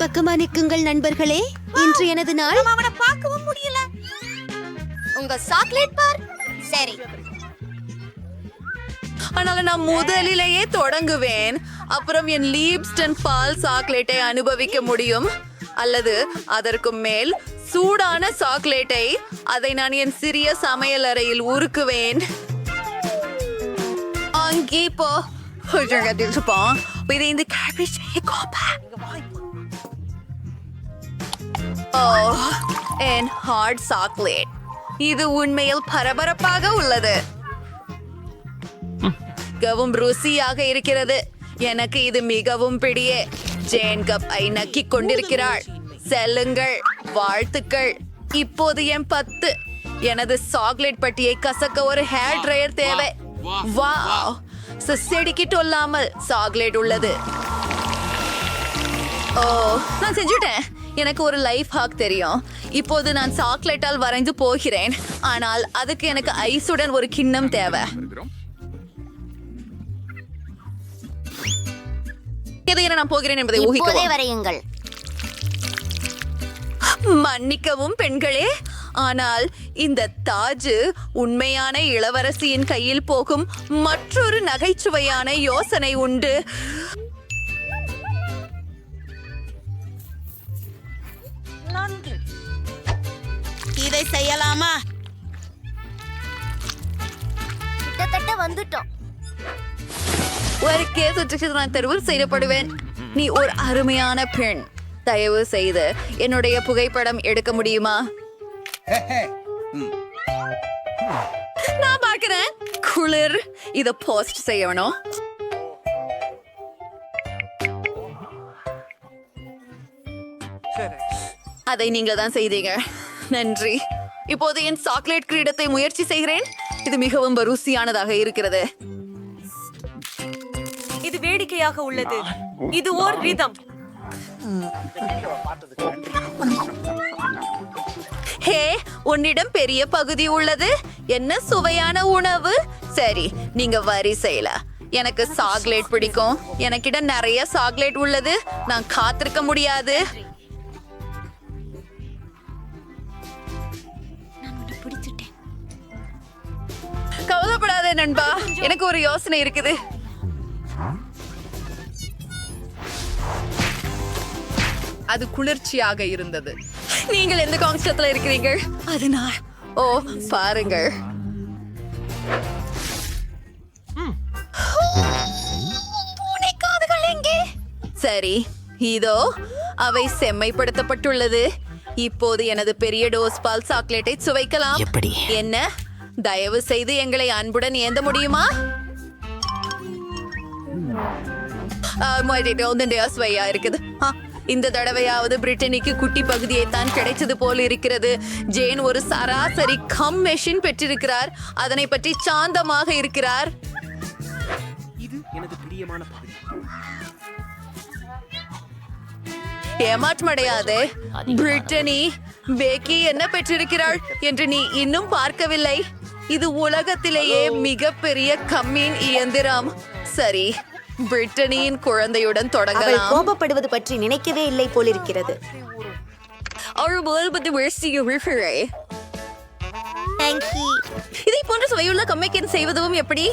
பக்கமா நிற்குங்கள் நண்பர்களே, இன்று எனது நாள். அவனை பார்க்கவும் முடியல. உங்க சாக்லேட் பார். சரி, ஆனால் நான் முதலிலேயே தொடங்குவேன். அப்புறம் என் லீப்ஸ்டன் பால் சாக்லேட்டை அனுபவிக்க முடியும். அல்லது அதற்கு மேல் சூடான சாக்லேட்டை, அதை நான் என் சிறிய சமையல் அறையில் உருக்குவேன். அங்கே போ. இந்த cabbage கோப்பா. ஓ, என் ஹார்ட் சாக்லேட். இது உண்மையில் பரபரப்பாக உள்ளது. மிகவும் ருசியாக இருக்கிறது. எனக்கு இது மிகவும் பிடியே. ஜேன் கப் ஐ நக்கிக் கொண்டிருக்கிறாள். செல்லுங்கள், வாழ்த்துக்கள். இப்போது என் 10. எனது சாக்லேட் பட்டியை கசக்க ஒரு ஹேர் ட்ரையர் தேவை. வாவ், செடிக்கிட்டொல்லாமல் சாக்லேட் உள்ளது. ஓ, நான் செஞ்சுட்டேன். எனக்கு ஒரு லைஃப் ஹாக் தெரியும். இப்போது நான் சாக்லேட்டால் வரைந்து போகிறேன். ஆனால் அதுக்கு எனக்கு ஐஸுடன் ஒரு கிண்ணம் தேவை. எதை நான் போகிறேன் என்பதை இப்போதே ஊகிக்கவும். வரையுங்கள். மன்னிக்கவும் பெண்களே, ஆனால் இந்த தாஜ் உண்மையான இளவரசியின் கையில் போகும் மற்றொரு நகைச்சுவையான யோசனை உண்டு. இதை செய்யலாமா? கிட்டத்தட்ட வந்துட்டோம். ஒரு கேஸ் நான் தெரிவு செய்யப்படுவேன். நீ ஒரு அருமையான பெண். தயவு செய்து என்னுடைய புகைப்படம் எடுக்க முடியுமா? நான் பார்க்கிறேன். குளிர். இத போஸ்ட் செய்யணும். அதை நீங்க தான் செய்தீங்க. நன்றி. இப்போது என் சாக்லேட் கிரீடத்தை முயற்சி செய்கிறேன். இது மிகவும் ருசியானதாக இருக்கிறது. இது வேடிக்கையாக உள்ளது. இது ஓர் ரிதம். ஹே, உன்னிடம் பெரிய பகுதி உள்ளது. என்ன சுவையான உணவு. சரி, நீங்க வரிசையில. எனக்கு சாக்லேட் பிடிக்கும். எனக்கிட்ட நிறைய சாக்லேட் உள்ளது. நான் காத்திருக்க முடியாது. கவலைப்படாத நண்பா, எனக்கு ஒரு யோசனை இருக்குது. அது குளிர்ச்சியாக இருந்தது. நீங்கள் எந்த கான்செப்ட்ல இருக்கிறீர்கள்? அது நான். ஓ, பாருங்கள். பூனைக்காதுகள் எங்கே? சரி, இதோ அவை செம்மைப்படுத்தப்பட்டுள்ளது. இப்போது எனது பெரிய டோஸ் பால் சாக்லேட்டை சுவைக்கலாம். என்ன? தயவு செய்து எங்களை அன்புடன் ஏந்த முடியுமா? சுவையா இருக்குது. இந்த தடவையாவது பிரிட்டனிக்கு குட்டி பகுதியை தான் கிடைச்சது போல் இருக்கிறது. ஜேன் ஒரு சராசரி கம் மெஷின் பெற்றிருக்கிறார். அதனை பற்றி சாந்தமாக இருக்கிறார். ஏமாற்றமடையாதே பிரிட்டனி. பேக்கி என்ன பெற்றிருக்கிறாள் என்று நீ இன்னும் பார்க்கவில்லை. இது உலகத்திலேயே மிகப்பெரிய கம்மின் இயந்திரம். சரி, பிரிட்டனியின் குழந்தையுடன் தொடங்கலாம். கோபப்படுவது பற்றி நினைக்கவே இல்லை போலிருக்கிறது. இதை போன்ற சுவையுள்ள கம்மிக்கன் செய்வதும் எப்படி?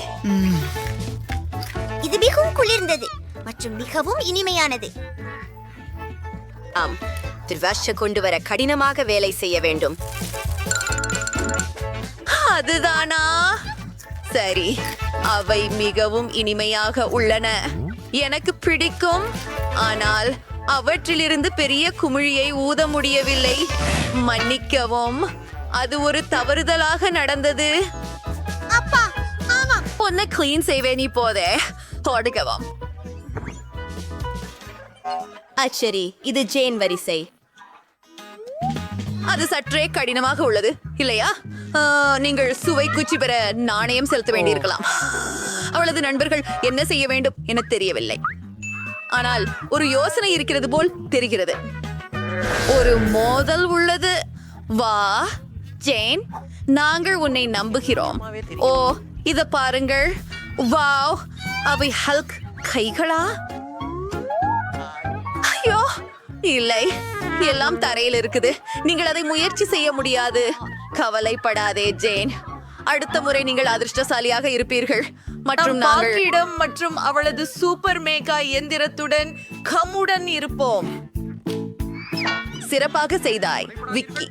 இது மிகவும் குளிர்ந்தது மற்றும் மிகவும் இனிமையானது. ஆம், திருவாஷ கொண்டு வர கடினமாக வேலை செய்ய வேண்டும். அதுதானா? சரி, அவை மிகவும் இனிமையாக உள்ளன. எனக்கு பிடிக்கும். ஆனால் அவற்றிலிருந்து பெரிய குமிழியை ஊத முடியவில்லை. மன்னிக்கவும், அது ஒரு தவறுதலாக நடந்தது. அப்பா, ஆமா. பொண்ணை கிளீன் செய்வேன் இப்போதே. தொடங்கவும். சரி, இது ஜேன் வரிசை. அது சற்றே கடினமாக உள்ளது இல்லையா? நீங்கள் சுவை குச்சி பெற நாணயம் செலுத்த வேண்டியிருக்கலாம். அவளது நண்பர்கள் என்ன செய்ய வேண்டும் என தெரியவில்லை. ஆனால் ஒரு யோசனை இருக்கிறது போல் தெரிகிறது. ஒரு மோதல் உள்ளது. வா ஜேன், நாங்கள் உன்னை நம்புகிறோம். ஓ, இத பாருங்கள். வாவ், அவை ஹல்க் கைகளா? ஐயோ இல்லை, எல்லாம் தரையில் இருக்குது. நீங்கள் அதை முயற்சி செய்ய முடியாது. கவலைப்படாதே ஜேன், அடுத்த முறை நீங்கள் அதிர்ஷ்டசாலியாக இருப்பீர்கள். மற்றும் நாங்கள் மற்றும் அவளது சூப்பர் மேகா இயந்திரத்துடன் கம்முடன் இருப்போம். சிறப்பாக செய்தாய் விக்கி.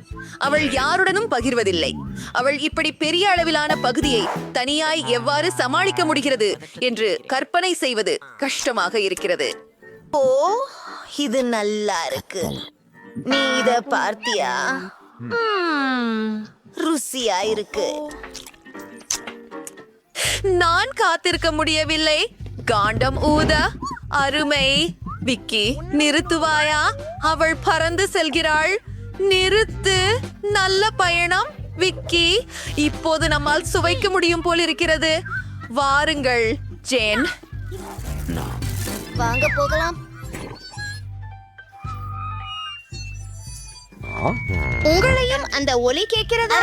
அவள் யாருடனும் பகிர்வதில்லை. அவள் இப்படி பெரிய அளவிலான பகுதியை தனியாய் எவ்வாறு சமாளிக்க முடிகிறது என்று கற்பனை செய்வது கஷ்டமாக இருக்கிறது. ஓ, இது நல்லா இருக்கு. நீ இத பார்த்தியா? ருசியா இருக்கு. நான் காத்திருக்க முடியவில்லை. காண்டம் ஊத. அருமை. விக்கி, நிறுத்துவாயா? அவள் பறந்து செல்கிறாள். நிறுத்து. நல்ல பயணம் விக்கி. இப்போது நம்மால் சுவைக்க முடியும் போல் இருக்கிறது. வாருங்கள் ஜேன், வாங்க போகலாம். உங்களையும் அந்த ஒலி கேட்கிறதா?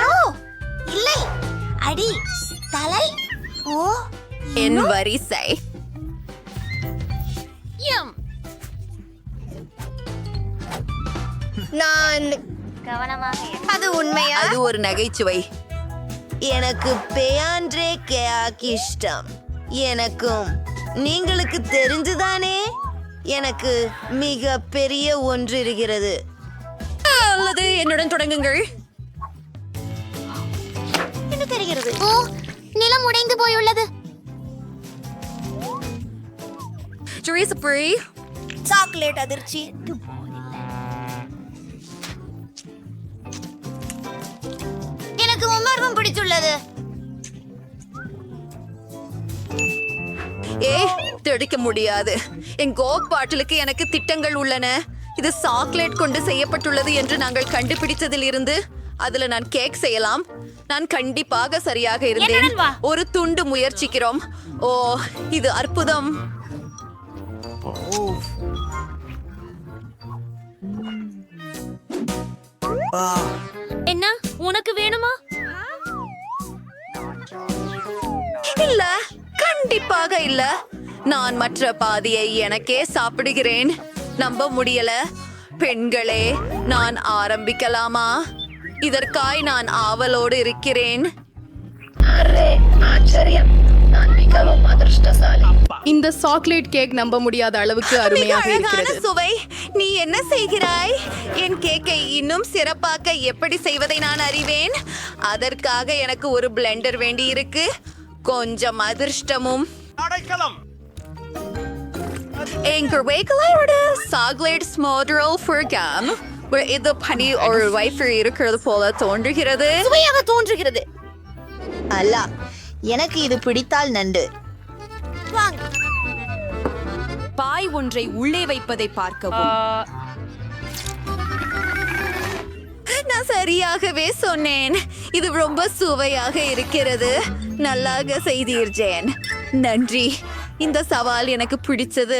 இல்லை, அடி தலை. ஓ, என் வரிசை. நான் கவனமாக அது உண்மையா? அது ஒரு நகைச்சுவை. எனக்கு பேயாண்ட்ரே கேக் இஷ்டம். எனக்கும். நீங்களுக்கு தெரிஞ்சுதானே? எனக்கு மிக பெரிய ஒன்று இருக்கிறது. அல்லது என்னுடன் தொடங்குங்கள். என்ன தெரிகிறது? ஓ, நிலம் உடைந்து போயுள்ளது. சாக்லேட் அதிர்ச்சி. எனக்கு உமர்வும் பிடித்துள்ளது. தெடிக்க முடியாது. என் கோக் பாட்டிலுக்கு எனக்கு திட்டங்கள் உள்ளன. இது சாக்லேட் கொண்டு செய்யப்பட்டுள்ளது என்று நாங்கள் கண்டுபிடித்ததில் இருந்து அதுல நான் கேக் செய்யலாம். நான் கண்டிப்பாக சரியாக இருந்தேன். ஒரு துண்டு முயற்சிக்கிறோம். ஓ, இது அற்புதம். என்ன உனக்கு வேணுமா? இல்ல, கண்டிப்பாக இல்ல. நான் மற்ற பாதியை எனக்கே சாப்பிடுகிறேன். நம்ப முடியல. பெண்களே, நான் ஆரம்பிக்கலாமா? இதற்காய் நான் ஆவலோடு இருக்கிறேன். இந்த சாக்லேட் கேக் நம்ப முடியாத அளவுக்கு அருமையாக இருக்கிறது. சுவை. நீ என்ன செய்கிறாய்? என் கேக்கை இன்னும் சிறப்பாக்க எப்படி செய்வதை நான் அறிவேன். அதற்காக எனக்கு ஒரு பிளெண்டர் வேண்டி இருக்கு. கொஞ்சம் அதிர்ஷ்டமும். எங்கள் வேகலையோட சாக்லேட் ஸ்மோடரல் ஃபர்காம் இது பனி ஒரு வைஃபர் இருக்கிறது போல தோன்றுகிறது. சுவையாக தோன்றுகிறது. அல்ல, எனக்கு இது பிடித்தால் நண்டு. பாய் ஒன்றை உள்ளே வைப்பதை பார்க்கவும். நான் சரியாகவே சொன்னேன். இது ரொம்ப சுவையாக இருக்கிறது. நல்லாக செய்தீர் ஜேன். நன்றி. இந்த சவால் எனக்கு பிடிச்சது.